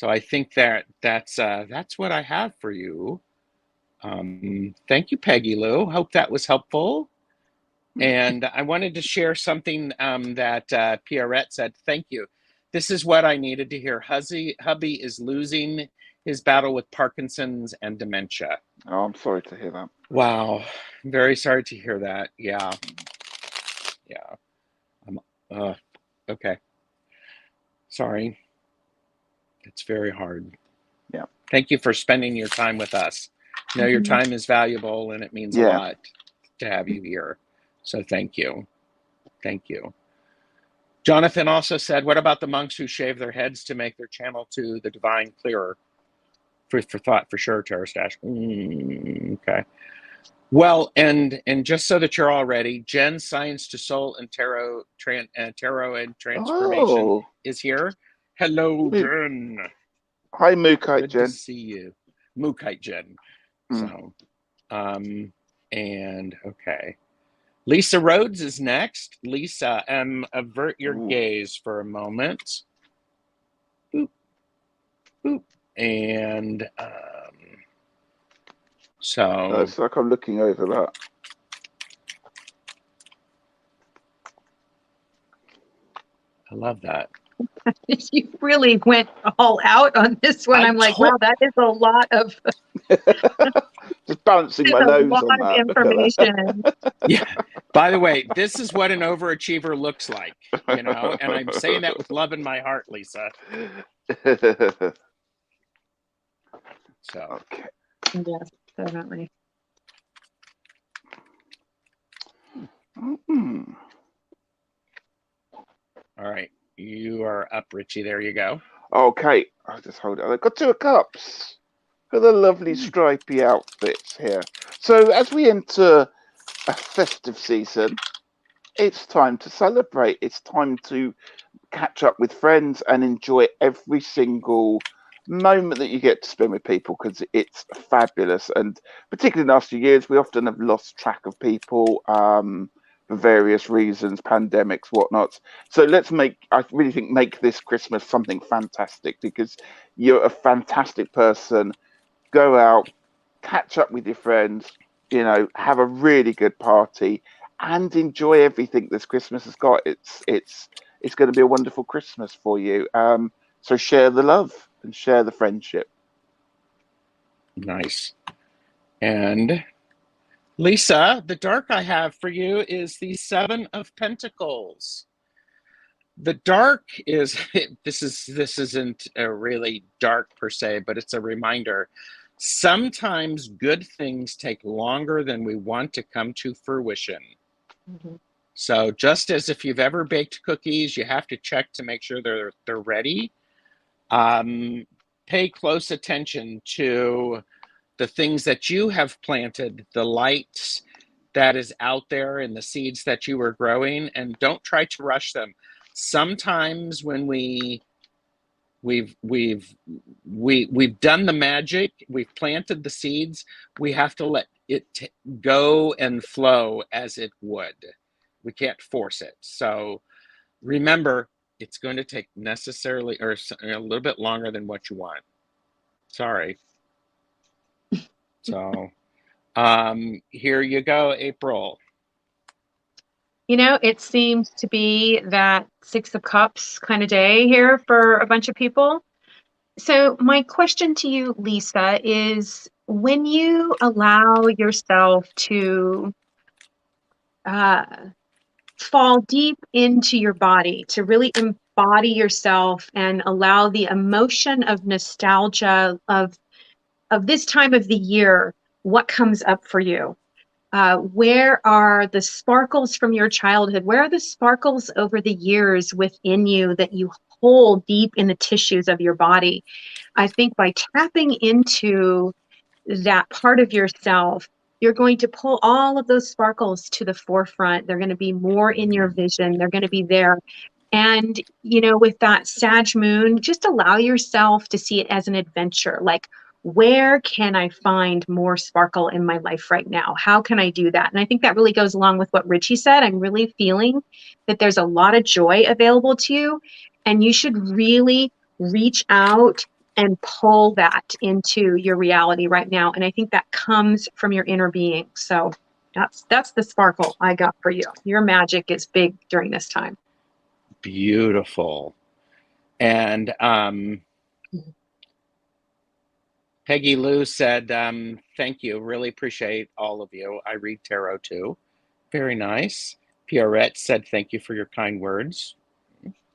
[SPEAKER 1] I think that's what I have for you. Thank you, Peggy Lou. Hope that was helpful. And I wanted to share something that Pierrette said. Thank you. This is what I needed to hear. Hubby is losing his battle with Parkinson's and dementia.
[SPEAKER 2] Oh, I'm sorry to hear that.
[SPEAKER 1] Wow. Very sorry to hear that. Yeah. Yeah. I'm, okay. Sorry. It's very hard.
[SPEAKER 2] Yeah.
[SPEAKER 1] Thank you for spending your time with us. You know, your
[SPEAKER 3] Mhm.
[SPEAKER 1] time is valuable and it means a
[SPEAKER 2] Yeah.
[SPEAKER 1] lot to have you here. So thank you. Thank you. Jonathan also said, what about the monks who shave their heads to make their channel to the divine clearer? For thought, for sure, Terror Stash. Okay. Well, and just so that you're all ready, Jen, Science to Soul and Tarot and Transformation
[SPEAKER 2] Oh,
[SPEAKER 1] is here. Hello, Jen.
[SPEAKER 2] hi, Mookite
[SPEAKER 1] Good to
[SPEAKER 2] Jen.
[SPEAKER 1] see you. Mookite Jen.
[SPEAKER 2] Mm.
[SPEAKER 1] So, and okay. Lisa Rhodes is next. Lisa, avert your
[SPEAKER 2] Ooh.
[SPEAKER 1] gaze for a moment. Boop, boop. And so
[SPEAKER 2] It's like I'm looking over that.
[SPEAKER 1] I love that.
[SPEAKER 3] You really went all out on this one.
[SPEAKER 1] I
[SPEAKER 3] I'm like, wow,
[SPEAKER 1] told
[SPEAKER 3] that is a lot of
[SPEAKER 2] Just balancing my
[SPEAKER 3] a
[SPEAKER 2] nose
[SPEAKER 3] lot
[SPEAKER 2] on
[SPEAKER 3] of
[SPEAKER 2] that.
[SPEAKER 3] information.
[SPEAKER 1] Yeah. By the way, this is what an overachiever looks like, and I'm saying that with love in my heart, Lisa. So,
[SPEAKER 2] Okay.
[SPEAKER 3] Yes, definitely.
[SPEAKER 2] Mm.
[SPEAKER 1] all right, you are up, Richie. There you go.
[SPEAKER 2] Okay, I'll just hold it. I've got 2 of cups for the lovely stripy outfits here. So as we enter a festive season, it's time to celebrate. It's time to catch up with friends and enjoy every single moment that you get to spend with people because it's fabulous. And particularly in the last few years, we often have lost track of people for various reasons, pandemics, whatnot. So I really think, make this Christmas something fantastic because you're a fantastic person. Go out, catch up with your friends, have a really good party and enjoy everything this Christmas has got. It's going to be a wonderful Christmas for you. So share the love and share the friendship.
[SPEAKER 1] Nice. And Lisa, the dark I have for you is the Seven of Pentacles. The dark is this isn't a really dark per se, but it's a reminder. Sometimes good things take longer than we want to come to fruition.
[SPEAKER 3] Mm-hmm.
[SPEAKER 1] So just as if you've ever baked cookies, you have to check to make sure they're ready. Pay close attention to the things that you have planted, the light that is out there and the seeds that you are growing, and don't try to rush them. Sometimes when we've done the magic, we've planted the seeds, we have to let it go and flow as it would. We can't force it. So remember, it's going to take necessarily or a little bit longer than what you want. Sorry. So here you go, April.
[SPEAKER 3] It seems to be that Six of Cups kind of day here for a bunch of people. So, my question to you, Lisa, is when you allow yourself to uh, fall deep into your body, to really embody yourself and allow the emotion of nostalgia of this time of the year, what comes up for you? Where are the sparkles from your childhood? Where are the sparkles over the years within you that you hold deep in the tissues of your body? I think by tapping into that part of yourself, you're going to pull all of those sparkles to the forefront. They're going to be more in your vision. They're going to be there. And, with that Sag moon, just allow yourself to see it as an adventure. Like, where can I find more sparkle in my life right now? How can I do that? And I think that really goes along with what Richie said. I'm really feeling that there's a lot of joy available to you, and you should really reach out and pull that into your reality right now. And I think that comes from your inner being. So that's the sparkle I got for you. Your magic is big during this time.
[SPEAKER 1] Beautiful. And Peggy Lou said, thank you. Really appreciate all of you. I read tarot too. Very nice. Pierrette said, thank you for your kind words.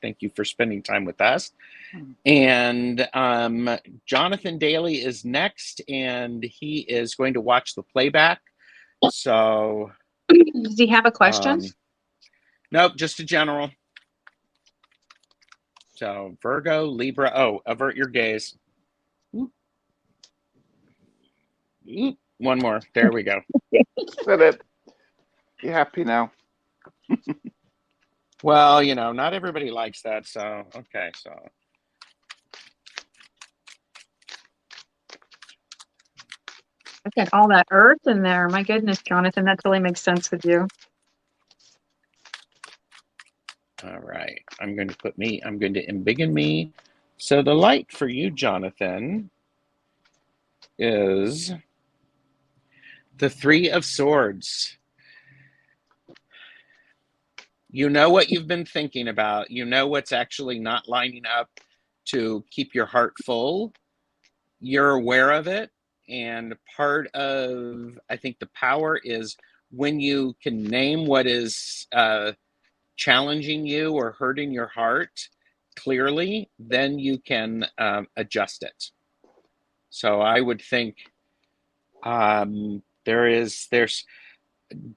[SPEAKER 1] Thank you for spending time with us. And Jonathan Daly is next, and he is going to watch the playback. So,
[SPEAKER 3] does he have a question?
[SPEAKER 1] Nope, just a general. So, Virgo, Libra. Oh, avert your gaze. One more. There we go.
[SPEAKER 2] Said it. You happy now?
[SPEAKER 1] Well, not everybody likes that. So, okay. So,
[SPEAKER 3] Look at all that earth in there. My goodness, Jonathan, that really makes sense with you.
[SPEAKER 1] all right. I'm going to embiggen me. So, the light for you, Jonathan, is the Three of Swords. You know what you've been thinking about. You know what's actually not lining up to keep your heart full. You're aware of it. And part of, I think, the power is when you can name what is challenging you or hurting your heart clearly, then you can adjust it. So I would think there's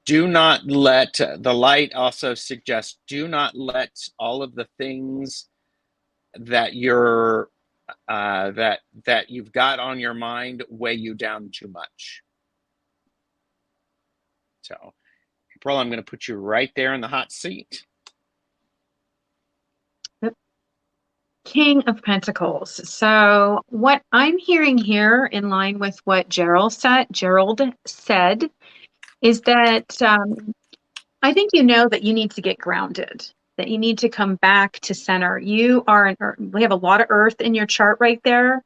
[SPEAKER 1] do not let the light also suggests do not let all of the things that you're that you've got on your mind weigh you down too much. So, April, I'm going to put you right there in the hot seat.
[SPEAKER 3] King of Pentacles. So what I'm hearing here, in line with what Gerald said, is that I think you know that you need to get grounded, that you need to come back to center. You are we have a lot of earth in your chart right there.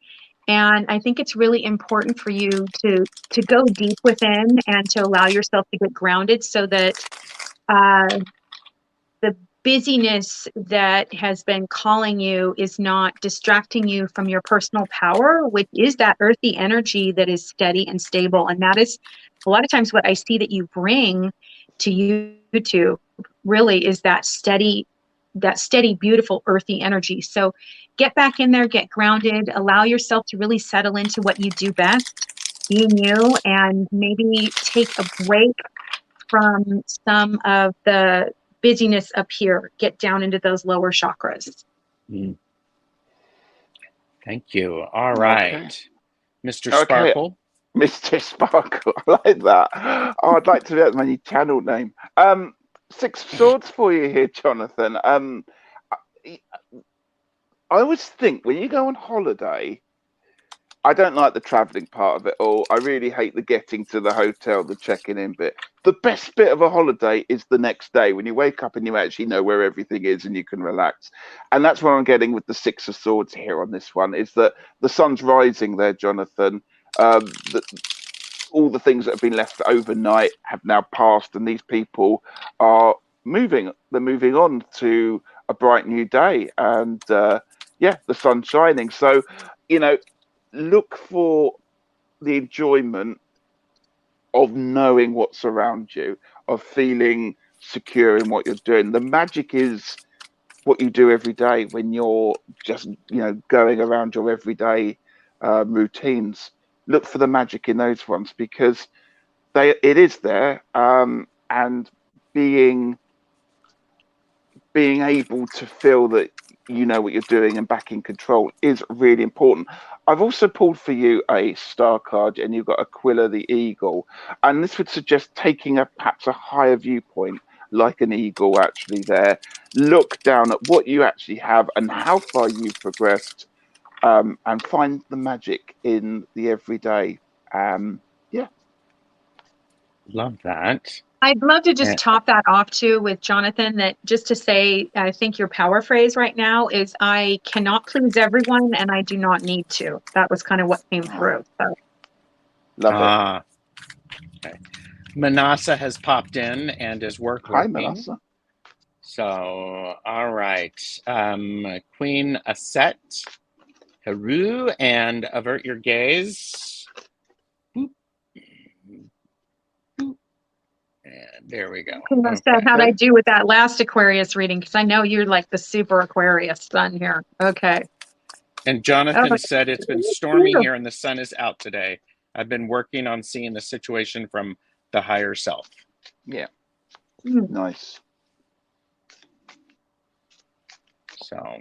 [SPEAKER 3] And I think it's really important for you to go deep within and to allow yourself to get grounded so that the busyness that has been calling you is not distracting you from your personal power, which is that earthy energy that is steady and stable. And that is a lot of times what I see that you bring to YouTube really is that steady, beautiful, earthy energy. So get back in there, get grounded, allow yourself to really settle into what you do best, being you, and maybe take a break from some of the busyness up here, get down into those lower chakras.
[SPEAKER 1] Thank you. All right.
[SPEAKER 2] Okay.
[SPEAKER 1] Mr. Sparkle.
[SPEAKER 2] Mr. Sparkle, I like that. Oh, I'd like to do that as my new channel name. Six of Swords for you here, Jonathan. I always think when you go on holiday, I don't like the traveling part of it all. I really hate the getting to the hotel, the checking in bit. The best bit of a holiday is the next day when you wake up and you actually know where everything is and you can relax. And that's what I'm getting with the Six of Swords here on this one, is that the sun's rising there, Jonathan. All the things that have been left overnight have now passed, and these people are moving. They're moving on to a bright new day, and yeah, the sun's shining. So, look for the enjoyment of knowing what's around you, of feeling secure in what you're doing. The magic is what you do every day when you're just, going around your everyday routines. Look for the magic in those ones because it is there, and being able to feel that you know what you're doing and back in control is really important. I've also pulled for you a star card, and you've got Aquila the eagle, and this would suggest taking perhaps a higher viewpoint, like an eagle actually there. Look down at what you actually have and how far you've progressed, and find the magic in the everyday. Yeah.
[SPEAKER 1] Love that.
[SPEAKER 3] I'd love to just top that off too with Jonathan, that just to say, I think your power phrase right now is I cannot please everyone and I do not need to. That was kind of what came through. So.
[SPEAKER 2] Love
[SPEAKER 1] it. Okay. Manasa has popped in and is working.
[SPEAKER 2] Hi, Manasa.
[SPEAKER 1] So, all right. Queen Aset, Haru, and avert your gaze. Boop. Boop. And there we go.
[SPEAKER 3] Okay. How'd I do with that last Aquarius reading? Because I know you're like the super Aquarius sun here. Okay.
[SPEAKER 1] And Jonathan said it's been stormy here and the sun is out today. I've been working on seeing the situation from the higher self.
[SPEAKER 2] Yeah. Nice.
[SPEAKER 1] So.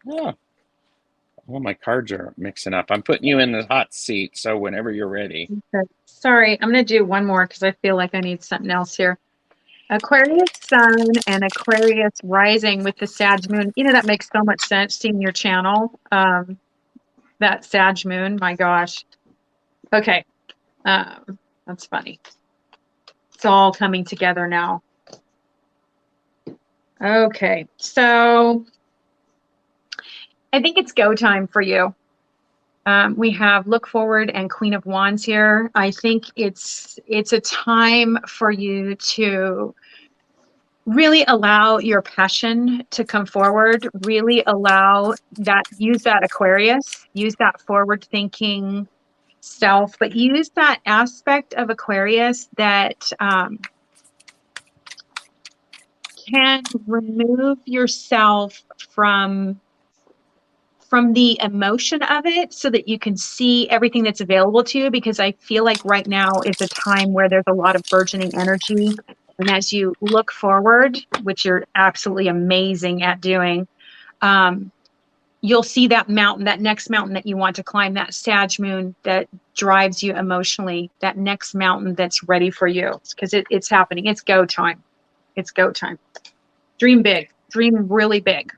[SPEAKER 1] Yeah. Well, my cards are mixing up. I'm putting you in the hot seat, so whenever you're ready.
[SPEAKER 3] Okay. Sorry, I'm going to do one more because I feel like I need something else here. Aquarius sun and Aquarius rising with the Sag moon. That makes so much sense seeing your channel. That Sag moon, my gosh. Okay. That's funny. It's all coming together now. Okay. So I think it's go time for you. We have Look Forward and Queen of Wands here. I think it's a time for you to really allow your passion to come forward, really use that Aquarius, use that forward thinking self, but use that aspect of Aquarius that can remove yourself from the emotion of it so that you can see everything that's available to you, because I feel like right now is a time where there's a lot of burgeoning energy. And as you look forward, which you're absolutely amazing at doing, you'll see that mountain, that next mountain that you want to climb, that Sag moon that drives you emotionally, that next mountain that's ready for you, because it's happening. It's go time. It's go time. Dream big, dream really big.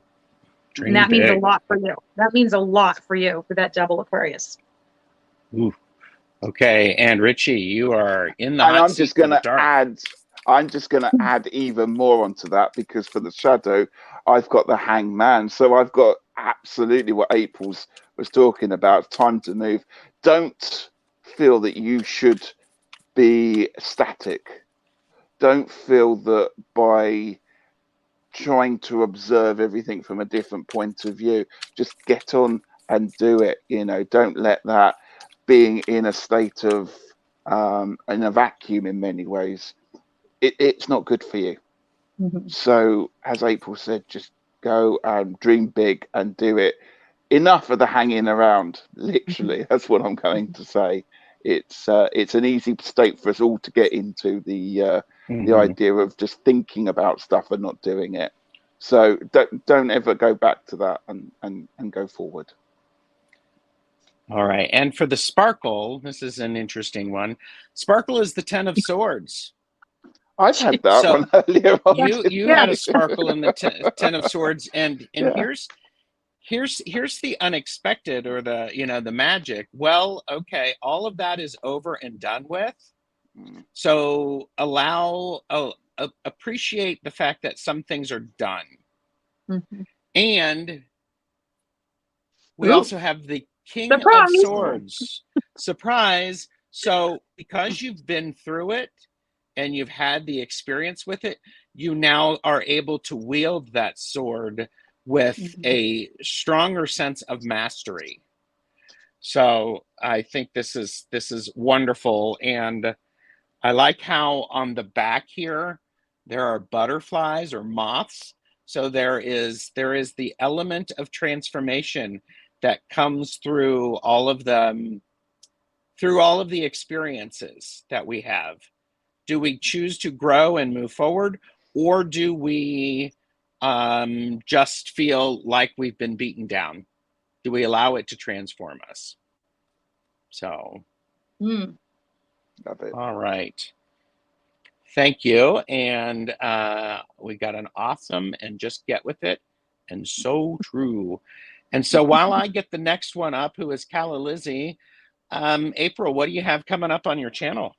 [SPEAKER 1] Dream
[SPEAKER 3] And that means a
[SPEAKER 1] big.
[SPEAKER 3] lot for you. That means a lot for you for that double Aquarius.
[SPEAKER 1] Ooh. Okay, and Richie, you are in the
[SPEAKER 2] And
[SPEAKER 1] hot
[SPEAKER 2] I'm
[SPEAKER 1] seat
[SPEAKER 2] just
[SPEAKER 1] for
[SPEAKER 2] going
[SPEAKER 1] the
[SPEAKER 2] to
[SPEAKER 1] dark.
[SPEAKER 2] add even more onto that, because for the shadow, I've got the Hangman. So I've got absolutely what April's was talking about. Time to move. Don't feel that you should be static. Don't feel that by trying to observe everything from a different point of view, just get on and do it. Don't let that being in a state of in a vacuum in many ways, it's not good for you.
[SPEAKER 3] Mm-hmm.
[SPEAKER 2] So as April said, just go and dream big and do it. Enough of the hanging around, literally. That's what I'm going to say. It's an easy state for us all to get into, the idea of just thinking about stuff and not doing it. So don't ever go back to that, and go forward.
[SPEAKER 1] All right, and for the sparkle, this is an interesting one. Sparkle is the Ten of Swords.
[SPEAKER 2] I've had that
[SPEAKER 1] So
[SPEAKER 2] one earlier on.
[SPEAKER 1] you had a sparkle in the Ten of Swords, and
[SPEAKER 2] Yeah.
[SPEAKER 1] here's the unexpected, or the magic. Well, okay, all of that is over and done with. So appreciate the fact that some things are done.
[SPEAKER 3] Mm-hmm.
[SPEAKER 1] And we
[SPEAKER 3] Ooh,
[SPEAKER 1] also have the King of
[SPEAKER 3] surprise!
[SPEAKER 1] Swords. Surprise. So because you've been through it and you've had the experience with it, you now are able to wield that sword with a stronger sense of mastery. So I think this is wonderful. And I like how on the back here there are butterflies or moths. So there is the element of transformation that comes through all of the experiences that we have. Do we choose to grow and move forward, or do we just feel like we've been beaten down? Do we allow it to transform us? So,
[SPEAKER 2] Love it.
[SPEAKER 1] all right. Thank you. And we got an awesome and just get with it and so true. And so while I get the next one up, who is Calla Lizzie, April, what do you have coming up on your channel?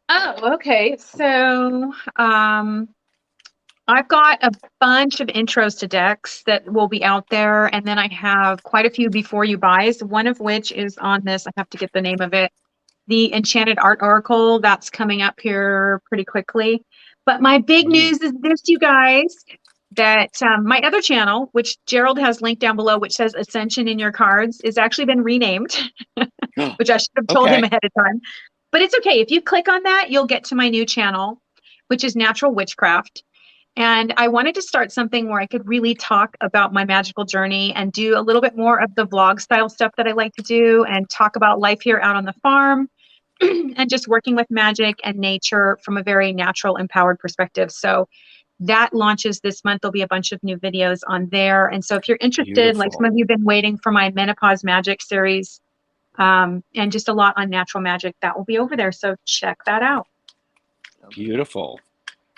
[SPEAKER 3] Oh, okay. So I've got a bunch of intros to decks that will be out there. And then I have quite a few before you buys, one of which is on this. I have to get the name of it. The Enchanted Art Oracle, that's coming up here pretty quickly. But my big news is this, you guys, that my other channel, which Gerald has linked down below, which says Ascension in Your Cards, is actually been renamed, which I should have told him ahead of time. But it's okay. If you click on that, you'll get to my new channel, which is Natural Witchcraft. And I wanted to start something where I could really talk about my magical journey and do a little bit more of the vlog style stuff that I like to do, and talk about life here out on the farm and just working with magic and nature from a very natural, empowered perspective. So that launches this month. There'll be a bunch of new videos on there. And so if you're interested, like some of you have been waiting for my Menopause Magic series, and just a lot on natural magic, that will be over there. So check that out.
[SPEAKER 1] Beautiful.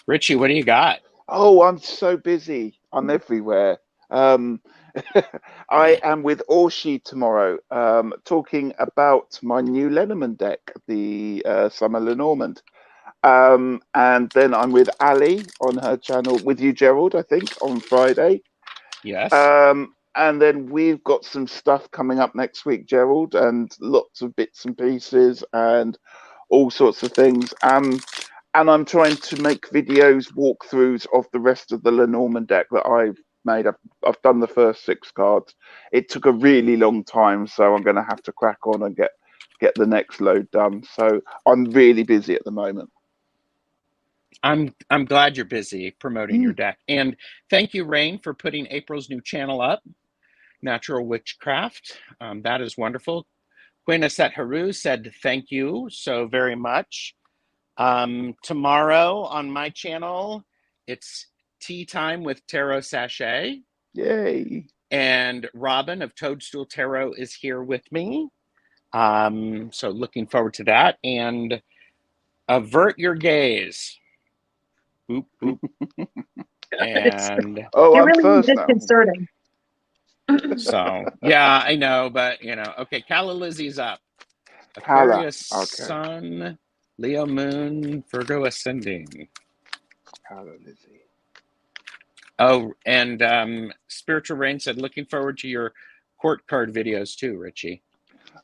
[SPEAKER 1] Richie, what do you got?
[SPEAKER 2] Oh, I'm so busy. I'm everywhere. I am with Orshi tomorrow, talking about my new Lenormand deck, the Summer Lenormand. And then I'm with Ali on her channel, with you, Gerald, I think, on Friday.
[SPEAKER 1] Yes.
[SPEAKER 2] And then we've got some stuff coming up next week, Gerald, and lots of bits and pieces and all sorts of things. And I'm trying to make videos, walkthroughs of the rest of the Lenormand deck that I've made. I've done the first 6 cards. It took a really long time, so I'm going to have to crack on and get the next load done. So I'm really busy at the moment.
[SPEAKER 1] I'm glad you're busy promoting your deck. And thank you, Rain, for putting April's new channel up, Natural Witchcraft. That is wonderful. Quinaset Haru said thank you so very much. Tomorrow on my channel, it's tea time with Tarot Sachet.
[SPEAKER 2] Yay.
[SPEAKER 1] And Robin of Toadstool Tarot is here with me. So looking forward to that. And avert your gaze. Boop, boop. And
[SPEAKER 3] it really is disconcerting.
[SPEAKER 1] So yeah, I know, but okay, Calla Lizzie's up. Aquarius Sun, Leo Moon, Virgo Ascending.
[SPEAKER 2] Calla Lizzie.
[SPEAKER 1] Oh, and Spiritual Rain said, looking forward to your court card videos too, Richie.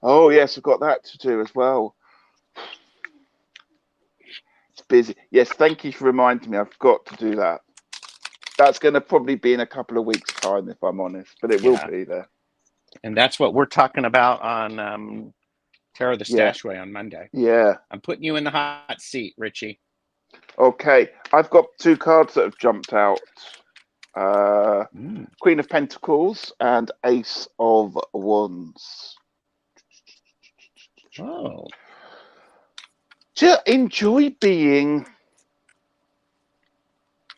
[SPEAKER 2] Oh yes, I've got that to do as well. It's busy. Yes, thank you for reminding me. I've got to do that. That's going to probably be in a couple of weeks' time, if I'm honest, but it will be there.
[SPEAKER 1] And that's what we're talking about on Tarot the Stashway on Monday.
[SPEAKER 2] Yeah.
[SPEAKER 1] I'm putting you in the hot seat, Richie.
[SPEAKER 2] Okay. I've got 2 cards that have jumped out. Queen of Pentacles and Ace of Wands.
[SPEAKER 1] Oh.
[SPEAKER 2] Just enjoy being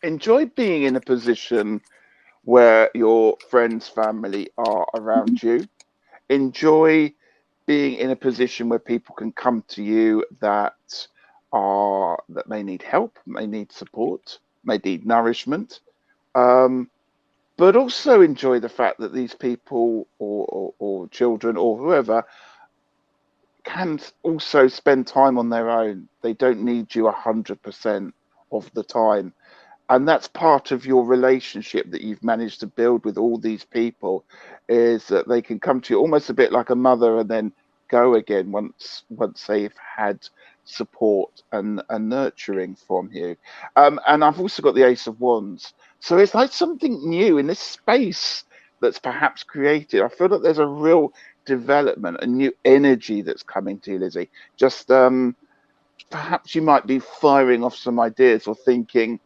[SPEAKER 2] in a position where your friends, family are around you. Enjoy being in a position where people can come to you that may need help, may need support, may need nourishment. But also enjoy the fact that these people or children or whoever can also spend time on their own. They don't need you 100% of the time. And that's part of your relationship that you've managed to build with all these people, is that they can come to you almost a bit like a mother and then go again once they've had support and nurturing from you. And I've also got the Ace of Wands. So it's like something new in this space that's perhaps created. I feel that there's a real development, a new energy that's coming to you, Lizzie. Just perhaps you might be firing off some ideas or thinking,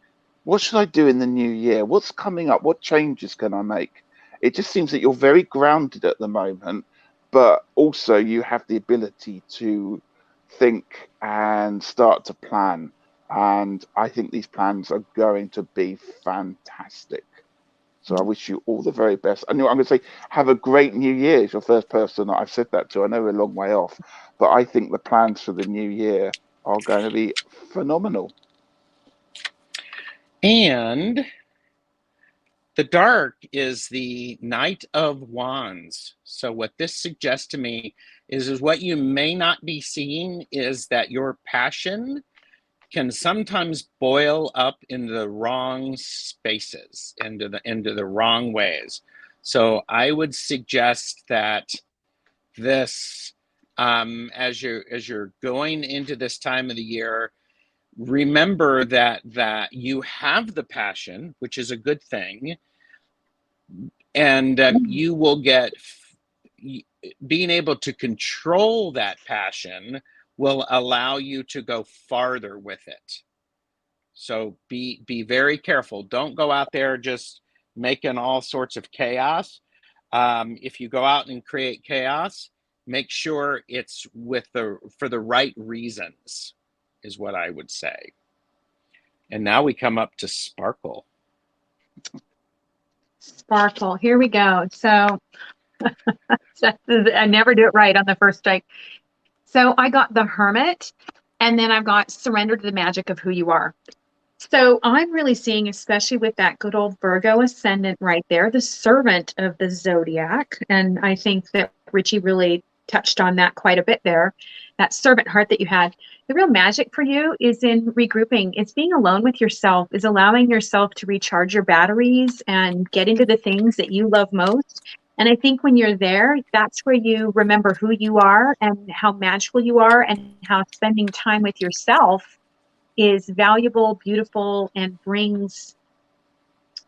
[SPEAKER 2] what should I do in the new year? What's coming up? What changes can I make? It just seems that you're very grounded at the moment, but also you have the ability to think and start to plan. And I think these plans are going to be fantastic. So I wish you all the very best. And I'm going to say, have a great new year. It's your first person that I've said that to. I know we're a long way off, but I think the plans for the new year are going to be phenomenal.
[SPEAKER 1] And the dark is the Knight of Wands. So what this suggests to me is what you may not be seeing is that your passion can sometimes boil up into the wrong spaces, into the wrong ways. So I would suggest that this, as you're going into this time of the year, remember that you have the passion, which is a good thing, and you will get being able to control that passion will allow you to go farther with it. So be very careful. Don't go out there just making all sorts of chaos. If you go out and create chaos, make sure it's for the right reasons, is what I would say. And now we come up to Sparkle.
[SPEAKER 3] Sparkle. Here we go. So I never do it right on the first strike. So I got the Hermit, and then I've got Surrender to the Magic of Who You Are. So I'm really seeing, especially with that good old Virgo ascendant right there, the servant of the zodiac. And I think that Richie really touched on that quite a bit there, that servant heart that you had. The real magic for you is in regrouping. It's being alone with yourself, is allowing yourself to recharge your batteries and get into the things that you love most. And I think when you're there, that's where you remember who you are and how magical you are, and how spending time with yourself is valuable, beautiful, and brings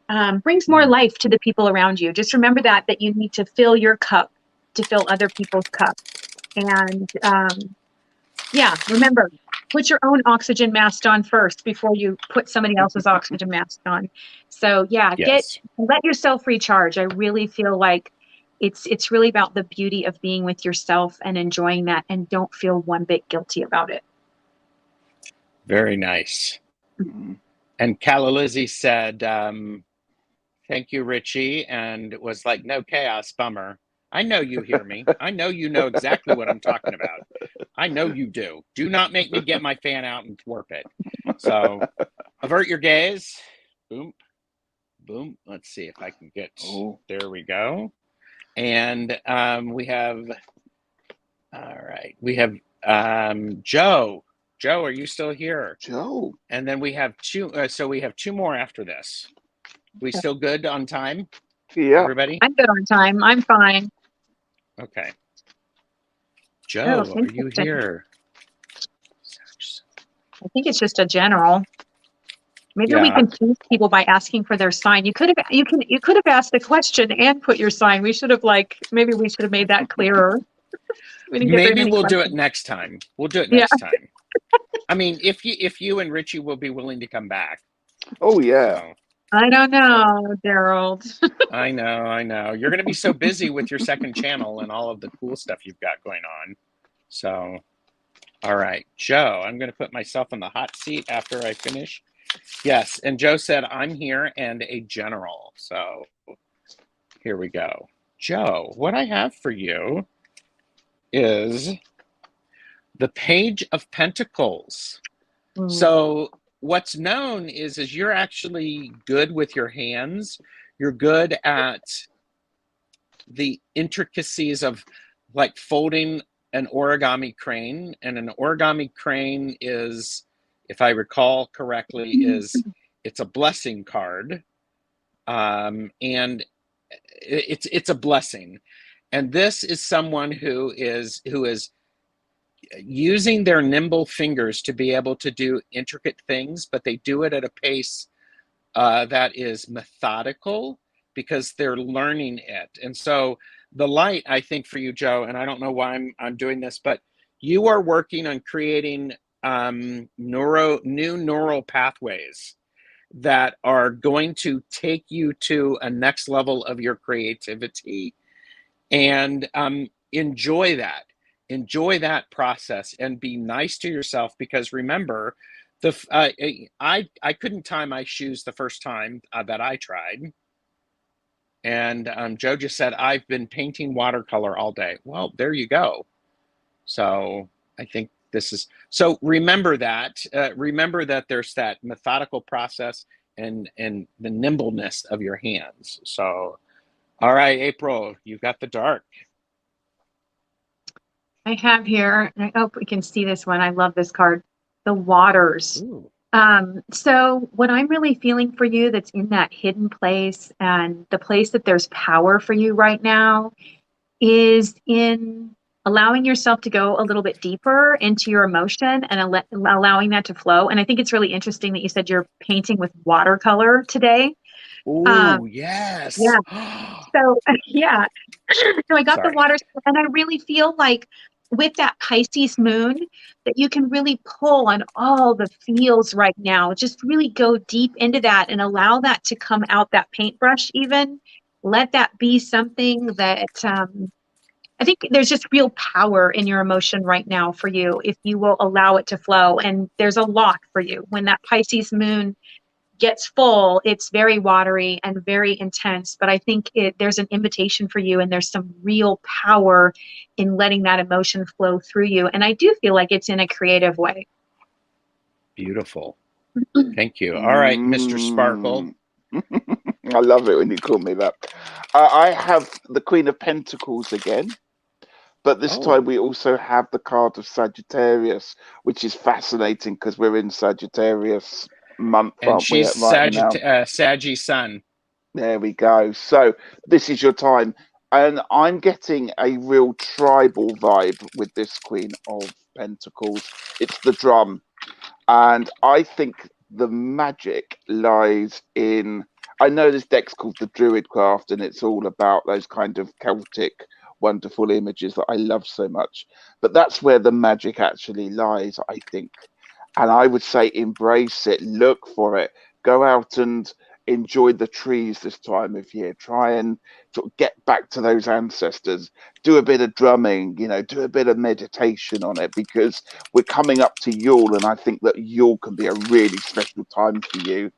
[SPEAKER 3] more life to the people around you. Just remember that you need to fill your cup to fill other people's cup. And yeah, remember, put your own oxygen mask on first before you put somebody else's oxygen mask on. So yeah,
[SPEAKER 1] Yes.
[SPEAKER 3] let yourself recharge. I really feel like it's really about the beauty of being with yourself and enjoying that, and don't feel one bit guilty about it.
[SPEAKER 1] Very nice. And Calla Lizzie said, thank you, Richie, and it was like, no chaos, bummer. I know you hear me. I know you know exactly what I'm talking about. I know you do. Do not make me get my fan out and twerp it. So avert your gaze. Boom. Boom. Let's see if I can get, there we go. And we have, all right, we have Joe. Joe, are you still here?
[SPEAKER 2] Joe.
[SPEAKER 1] And then we have two, so we have two more after this. We still good on time?
[SPEAKER 2] Yeah.
[SPEAKER 1] Everybody?
[SPEAKER 3] I'm good on time. I'm fine.
[SPEAKER 1] Okay. Joe, are you here?
[SPEAKER 3] I think it's just a general. Maybe we can choose people by asking for their sign. You could have asked a question and put your sign. We should have maybe we should have made that clearer.
[SPEAKER 1] Maybe we'll do it next time. We'll do it next time. I mean, if you and Richie will be willing to come back.
[SPEAKER 2] Oh yeah.
[SPEAKER 1] So,
[SPEAKER 3] I don't know, Gerald.
[SPEAKER 1] I know. You're going to be so busy with your second channel and all of the cool stuff you've got going on. So, all right, Joe, I'm going to put myself in the hot seat after I finish. Yes, and Joe said, I'm here and a general. So here we go. Joe, what I have for you is the Page of Pentacles. So what's known is you're actually good with your hands. You're good at the intricacies of like folding an origami crane. And an origami crane is, if I recall correctly, it's a blessing card. And it's a blessing. And this is someone who is using their nimble fingers to be able to do intricate things, but they do it at a pace that is methodical because they're learning it. And so the light, I think, for you, Joe, and I don't know why I'm doing this, but you are working on creating new neural pathways that are going to take you to a next level of your creativity, and enjoy that process and be nice to yourself, because remember, I couldn't tie my shoes the first time that I tried. And Joe just said, I've been painting watercolor all day. Well, there you go. So I think this is, so remember that there's that methodical process and the nimbleness of your hands. So, all right, April, you've got the dark.
[SPEAKER 3] I have here, and I hope we can see this one. I love this card, the Waters.
[SPEAKER 1] Ooh.
[SPEAKER 3] So what I'm really feeling for you that's in that hidden place, and the place that there's power for you right now, is in allowing yourself to go a little bit deeper into your emotion and allowing that to flow. And I think it's really interesting that you said you're painting with watercolor today.
[SPEAKER 1] Oh, yes.
[SPEAKER 3] Yeah. So, yeah. So I got the Waters, and I really feel like with that Pisces moon that you can really pull on all the feels right now. Just really go deep into that and allow that to come out, that paintbrush even. Let that be something that I think there's just real power in your emotion right now for you if you will allow it to flow. And there's a lot for you. When that Pisces moon gets full, it's very watery and very intense, but I think there's an invitation for you, and there's some real power in letting that emotion flow through you. And I do feel like it's in a creative way.
[SPEAKER 1] Beautiful. Thank you. All right, Mr. Sparkle.
[SPEAKER 2] I love it when you call me that. I have the Queen of Pentacles again, But this
[SPEAKER 1] Oh,
[SPEAKER 2] time we also have the card of Sagittarius, which is fascinating because we're in Sagittarius month,
[SPEAKER 1] and
[SPEAKER 2] aren't we,
[SPEAKER 1] she's
[SPEAKER 2] right now?
[SPEAKER 1] Saggy Sun.
[SPEAKER 2] There we go. So this is your time. And I'm getting a real tribal vibe with this Queen of Pentacles. It's the drum. And I think the magic lies in. I know this deck's called the Druid Craft, and it's all about those kind of Celtic, wonderful images that I love so much. But that's where the magic actually lies, I think. And I would say embrace it, look for it, go out and enjoy the trees this time of year. Try and sort of get back to those ancestors. Do a bit of drumming, do a bit of meditation on it, because we're coming up to Yule, and I think that Yule can be a really special time for you,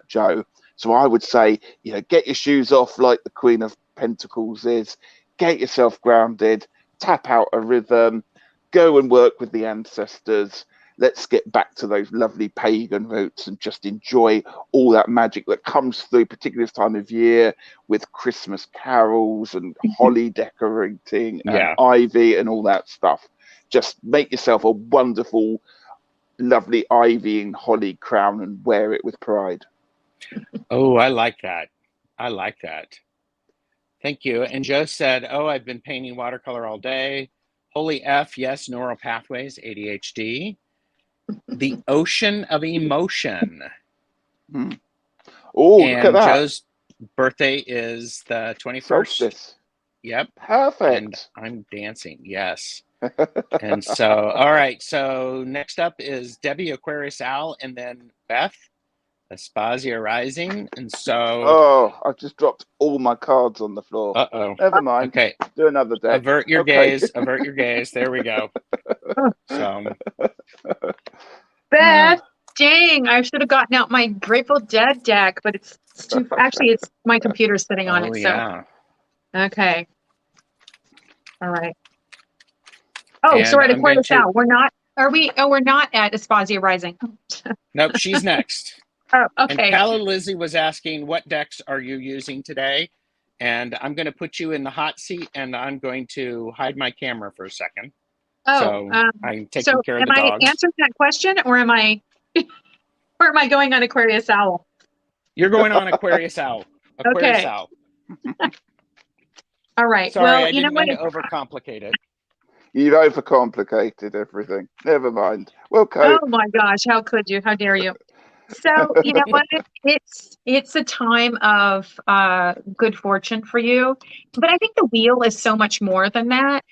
[SPEAKER 2] Joe. So I would say, get your shoes off like the Queen of Pentacles is, get yourself grounded, tap out a rhythm, go and work with the ancestors. Let's get back to those lovely pagan roots and just enjoy all that magic that comes through, particularly this time of year with Christmas carols and holly decorating and
[SPEAKER 1] Yeah.
[SPEAKER 2] ivy and all that stuff. Just make yourself a wonderful, lovely ivy and holly crown and wear it with pride.
[SPEAKER 1] Oh, I like that. I like that. Thank you. And Joe said, "Oh, I've been painting watercolor all day. Holy F, yes, neural pathways, ADHD. The ocean of emotion."
[SPEAKER 2] Oh, look at
[SPEAKER 1] And
[SPEAKER 2] that.
[SPEAKER 1] Joe's birthday is the 21st.
[SPEAKER 2] Solstice.
[SPEAKER 1] Yep. And
[SPEAKER 2] Perfect.
[SPEAKER 1] I'm dancing. Yes. And so, all right. So next up is Debbie Aquarius Al, and then Beth Aspasia Rising. And so,
[SPEAKER 2] Oh, I've just dropped all my cards on the floor.
[SPEAKER 1] uh-oh.
[SPEAKER 2] Never mind.
[SPEAKER 1] Okay.
[SPEAKER 2] Do another deck.
[SPEAKER 1] Avert your
[SPEAKER 2] Okay.
[SPEAKER 1] gaze. Avert your gaze. There we go. So,
[SPEAKER 3] Beth, dang, I should have gotten out my Grateful Dead deck, but it's too, actually, it's my computer's sitting on
[SPEAKER 1] oh,
[SPEAKER 3] it. So,
[SPEAKER 1] yeah.
[SPEAKER 3] okay. All right. Oh,
[SPEAKER 1] And
[SPEAKER 3] sorry, the
[SPEAKER 1] I'm going
[SPEAKER 3] Aquarius
[SPEAKER 1] to,
[SPEAKER 3] out. We're not, are we? Oh, we're not at Aspasia Rising.
[SPEAKER 1] nope, she's next.
[SPEAKER 3] Oh,
[SPEAKER 1] And
[SPEAKER 3] okay.
[SPEAKER 1] Calla Lizzie was asking, what decks are you using today? And I'm going to put you in the hot seat, and I'm going to hide my camera for a second.
[SPEAKER 3] Oh,
[SPEAKER 1] So I'm
[SPEAKER 3] so
[SPEAKER 1] taking care of
[SPEAKER 3] am
[SPEAKER 1] the
[SPEAKER 3] I
[SPEAKER 1] dogs.
[SPEAKER 3] answering that question, or am I, or am I going on Aquarius Owl?
[SPEAKER 1] You're going on Aquarius Owl. Aquarius
[SPEAKER 3] Okay.
[SPEAKER 1] Owl.
[SPEAKER 3] All right.
[SPEAKER 1] Sorry,
[SPEAKER 3] Well,
[SPEAKER 1] I
[SPEAKER 3] you know
[SPEAKER 1] didn't
[SPEAKER 3] what?
[SPEAKER 1] mean to overcomplicate it.
[SPEAKER 2] You've overcomplicated everything. Never mind. Well,
[SPEAKER 3] Oh my gosh, how could you? How dare you? So, you know what? It's a time of good fortune for you. But I think the wheel is so much more than that.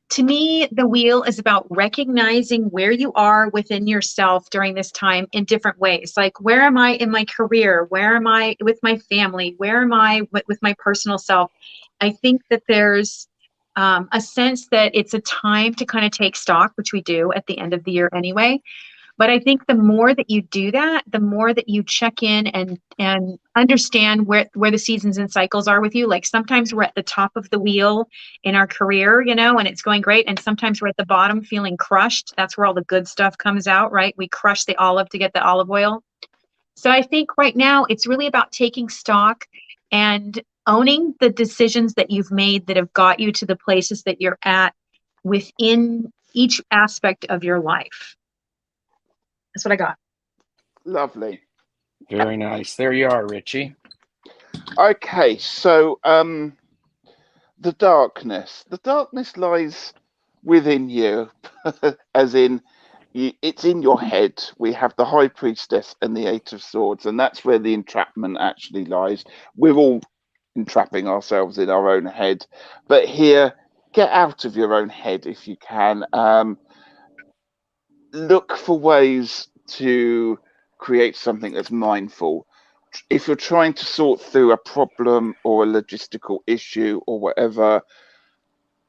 [SPEAKER 3] To me, the wheel is about recognizing where you are within yourself during this time in different ways. Like, where am I in my career? Where am I with my family? Where am I with my personal self? I think that there's a sense that it's a time to kind of take stock, which we do at the end of the year anyway. But I think the more that you do that, the more that you check in and understand where the seasons and cycles are with you. Like sometimes we're at the top of the wheel in our career, and it's going great. And sometimes we're at the bottom feeling crushed. That's where all the good stuff comes out, right? We crush the olive to get the olive oil. So I think right now it's really about taking stock and owning the decisions that you've made that have got you to the places that you're at within each aspect of your life. That's what I got.
[SPEAKER 2] lovely.
[SPEAKER 1] Very nice. There you are, Richie.
[SPEAKER 2] Okay, so the darkness lies within you, as in it's in your head. We have the High Priestess and the Eight of Swords, and that's where the entrapment actually lies. We're all entrapping ourselves in our own head, but here, get out of your own head if you can. Look for ways to create something that's mindful. If you're trying to sort through a problem or a logistical issue or whatever,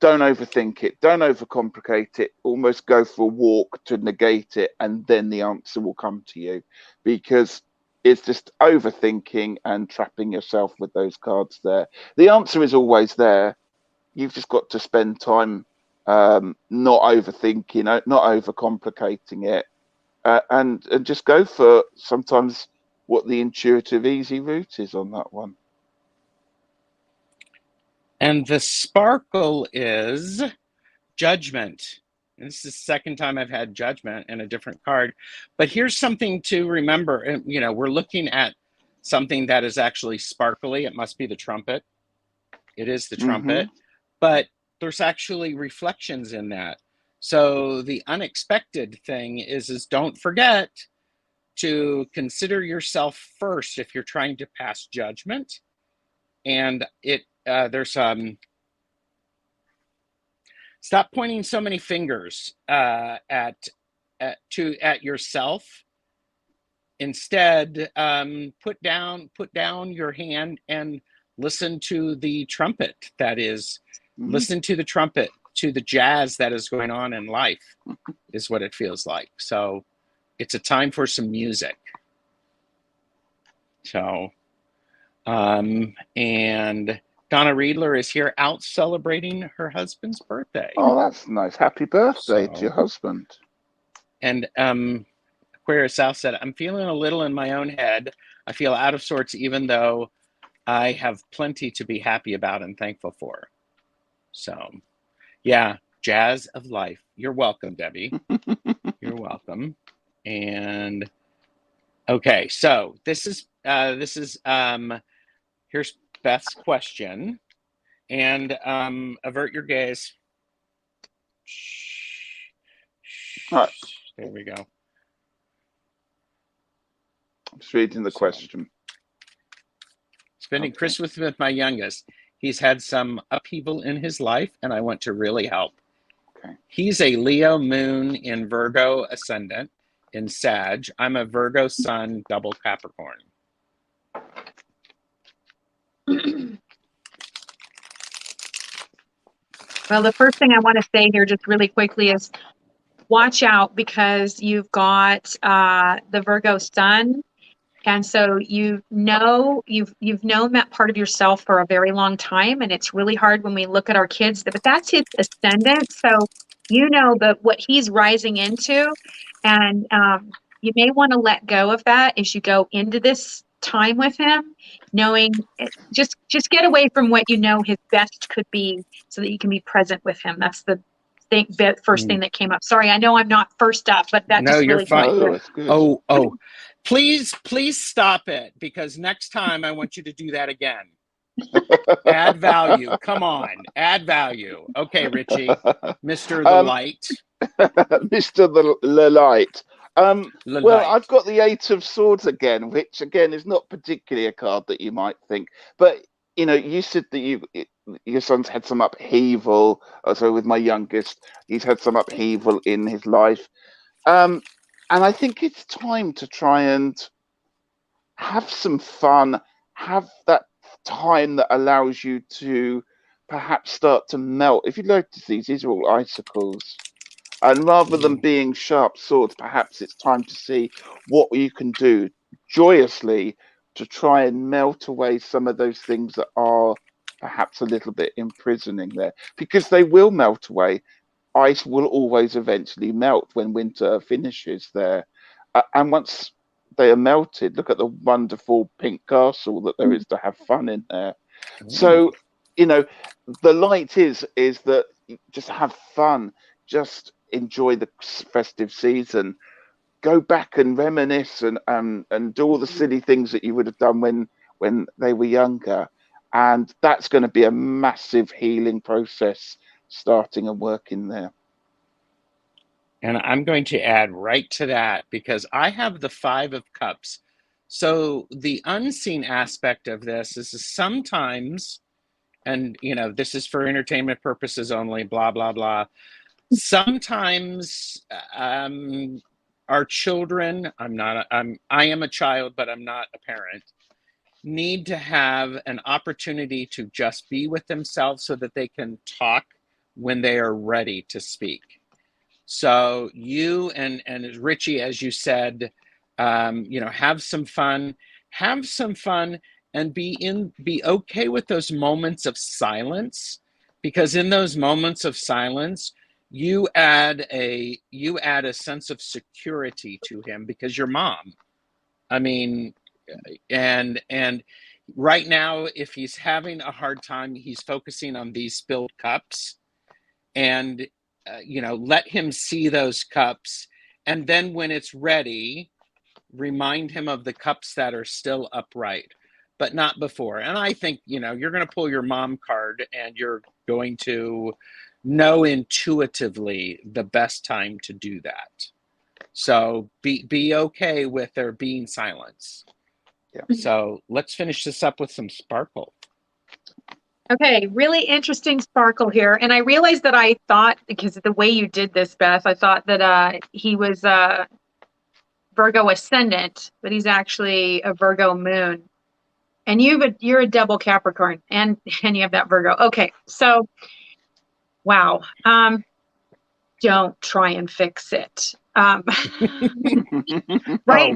[SPEAKER 2] don't overthink it, don't overcomplicate it, almost go for a walk to negate it, and then the answer will come to you, because it's just overthinking and trapping yourself with those cards there. The answer is always there. You've just got to spend time not overthinking, not overcomplicating it, and just go for sometimes what the intuitive easy route is on that one.
[SPEAKER 1] And the sparkle is Judgment. And this is the second time I've had judgment and a different card. But here's something to remember. We're looking at something that is actually sparkly. It must be the trumpet. It is the trumpet. But there's actually reflections in that. So the unexpected thing is don't forget to consider yourself first if you're trying to pass judgment. And there's stop pointing so many fingers at yourself. Instead, put down your hand and listen to the trumpet. That is, listen to the trumpet, to the jazz that is going on in life, is what it feels like. So it's a time for some music. So, and Donna Riedler is here out celebrating her husband's birthday.
[SPEAKER 2] Oh, that's nice. Happy birthday to your husband.
[SPEAKER 1] And Aquarius South said, I'm feeling a little in my own head. I feel out of sorts, even though I have plenty to be happy about and thankful for. So, yeah, jazz of life. You're welcome, Debbie. You're welcome. And okay, so this is here's Beth's question. And avert your gaze.
[SPEAKER 2] All right.
[SPEAKER 1] There we go.
[SPEAKER 2] I'm just reading the question.
[SPEAKER 1] Spending Christmas with my youngest. He's had some upheaval in his life, and I want to really help.
[SPEAKER 2] Okay.
[SPEAKER 1] He's a Leo moon in Virgo ascendant in Sag. I'm a Virgo sun, double Capricorn.
[SPEAKER 3] Well, the first thing I want to say here just really quickly is watch out, because you've got the Virgo sun. And so you've known that part of yourself for a very long time. And it's really hard when we look at our kids, but that's his ascendant. So but what he's rising into, and you may want to let go of that as you go into this time with him, knowing just get away from what his best could be so that you can be present with him. That's the first thing that came up. Sorry, I know I'm not first up, but that just really
[SPEAKER 1] fine.
[SPEAKER 2] Oh,
[SPEAKER 1] Please stop it, because next time I want you to do that again. Add value. Come on, add value. Okay, Richie, Mr. The Light.
[SPEAKER 2] Mr. The Light. Well,
[SPEAKER 1] Light.
[SPEAKER 2] I've got the Eight of Swords again, which again is not particularly a card that you might think, but you said that your son's had some upheaval. So with my youngest, he's had some upheaval in his life. And I think it's time to try and have some fun, have that time that allows you to perhaps start to melt. If you notice, these are all icicles. And rather than being sharp swords, perhaps it's time to see what you can do joyously to try and melt away some of those things that are perhaps a little bit imprisoning there, because they will melt away. Ice will always eventually melt when winter finishes there. And once they are melted, look at the wonderful pink castle that there is to have fun in there. So, the light is that just have fun, just enjoy the festive season, go back and reminisce and do all the silly things that you would have done when they were younger. And that's going to be a massive healing process starting and working there.
[SPEAKER 1] And I'm going to add right to that, because I have the Five of Cups. So the unseen aspect of this is sometimes, and this is for entertainment purposes only, blah, blah, blah. Sometimes our children, I am a child, but I'm not a parent, need to have an opportunity to just be with themselves so that they can talk when they are ready to speak. So you and Richie, as you said, have some fun, and be okay with those moments of silence, because in those moments of silence, you add a sense of security to him, because you're mom. I mean, and right now, if he's having a hard time, he's focusing on these spilled cups, and let him see those cups. And then when it's ready, remind him of the cups that are still upright, but not before. And I think, you're going to pull your mom card and you're going to know intuitively the best time to do that. So be okay with there being silence.
[SPEAKER 2] Yeah.
[SPEAKER 1] So let's finish this up with some sparkle.
[SPEAKER 3] Okay, really interesting sparkle here. And I realized that I thought, because of the way you did this, Beth, I thought that he was Virgo ascendant, but he's actually a Virgo moon. And you're a double Capricorn, and you have that Virgo. Okay, so wow. Don't try and fix it. Right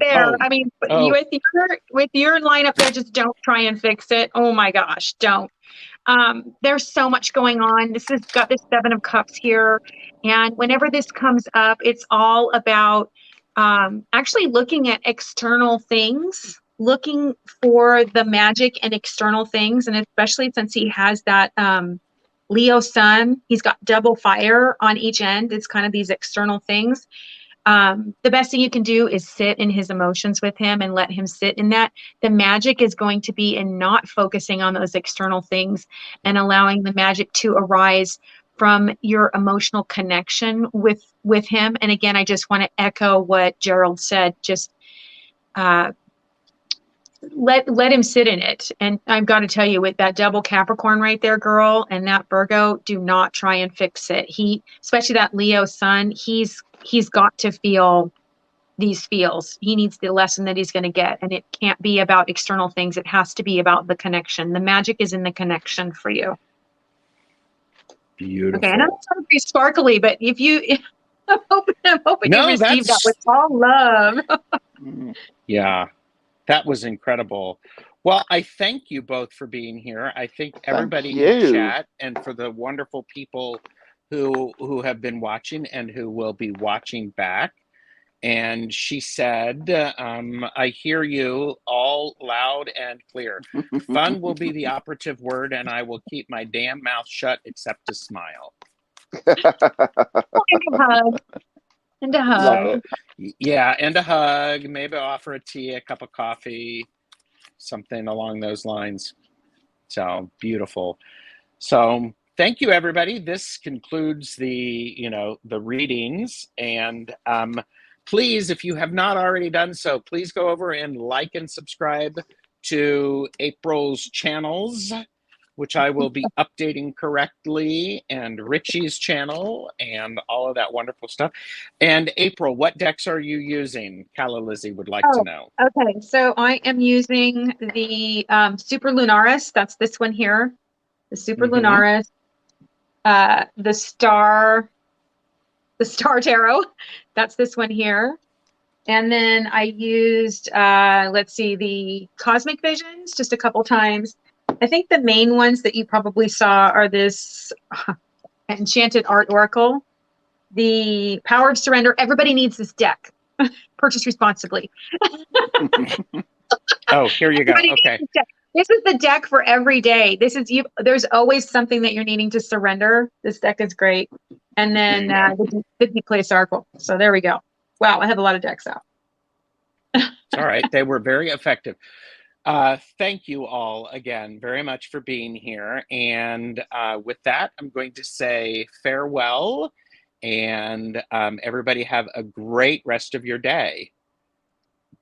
[SPEAKER 3] there. I mean, with your lineup there, just don't try and fix it. Oh my gosh, don't. There's so much going on. This has got this 7 of Cups here. And whenever this comes up, it's all about actually looking at external things, looking for the magic and external things. And especially since he has that Leo sun, he's got double fire on each end. It's kind of these external things. The best thing you can do is sit in his emotions with him and let him sit in that. The magic is going to be in not focusing on those external things and allowing the magic to arise from your emotional connection with him. And again, I just want to echo what Gerald said. Just let him sit in it. And I've got to tell you, with that double Capricorn right there, girl, and that Virgo, do not try and fix it. Especially that Leo sun, he's got to feel these feels. He needs the lesson that he's going to get. And it can't be about external things. It has to be about the connection. The magic is in the connection for you.
[SPEAKER 1] Beautiful.
[SPEAKER 3] Okay, and I'm trying to be sparkly, but I'm hoping
[SPEAKER 1] No,
[SPEAKER 3] you received that with all love.
[SPEAKER 1] Yeah, that was incredible. Well, I thank you both for being here. I thank everybody in chat, and for the wonderful people who have been watching and who will be watching back. And she said, I hear you all loud and clear. Fun will be the operative word, and I will keep my damn mouth shut except to smile.
[SPEAKER 3] And a hug. And a hug.
[SPEAKER 1] So, yeah, and a hug. Maybe offer a tea, a cup of coffee, something along those lines. So beautiful. So thank you, everybody. This concludes the readings. And please, if you have not already done so, please go over and like and subscribe to April's channels, which I will be updating correctly, and Ritchie's channel, and all of that wonderful stuff. And April, what decks are you using? Calla Lizzie would like to know.
[SPEAKER 3] Okay, so I am using the Super Lunaris. That's this one here. The Super Lunaris. The Star Tarot. That's this one here. And then I used, let's see, the Cosmic Visions just a couple times. I think the main ones that you probably saw are this Enchanted Art Oracle, the Power of Surrender. Everybody needs this deck. Purchase responsibly.
[SPEAKER 1] Oh, here you go. Okay.
[SPEAKER 3] This is the deck for every day. This is you. There's always something that you're needing to surrender. This deck is great. And then the Deep Place Oracle. So there we go. Wow, I have a lot of decks out.
[SPEAKER 1] All right. They were very effective. Thank you all again very much for being here. And with that, I'm going to say farewell, and everybody have a great rest of your day.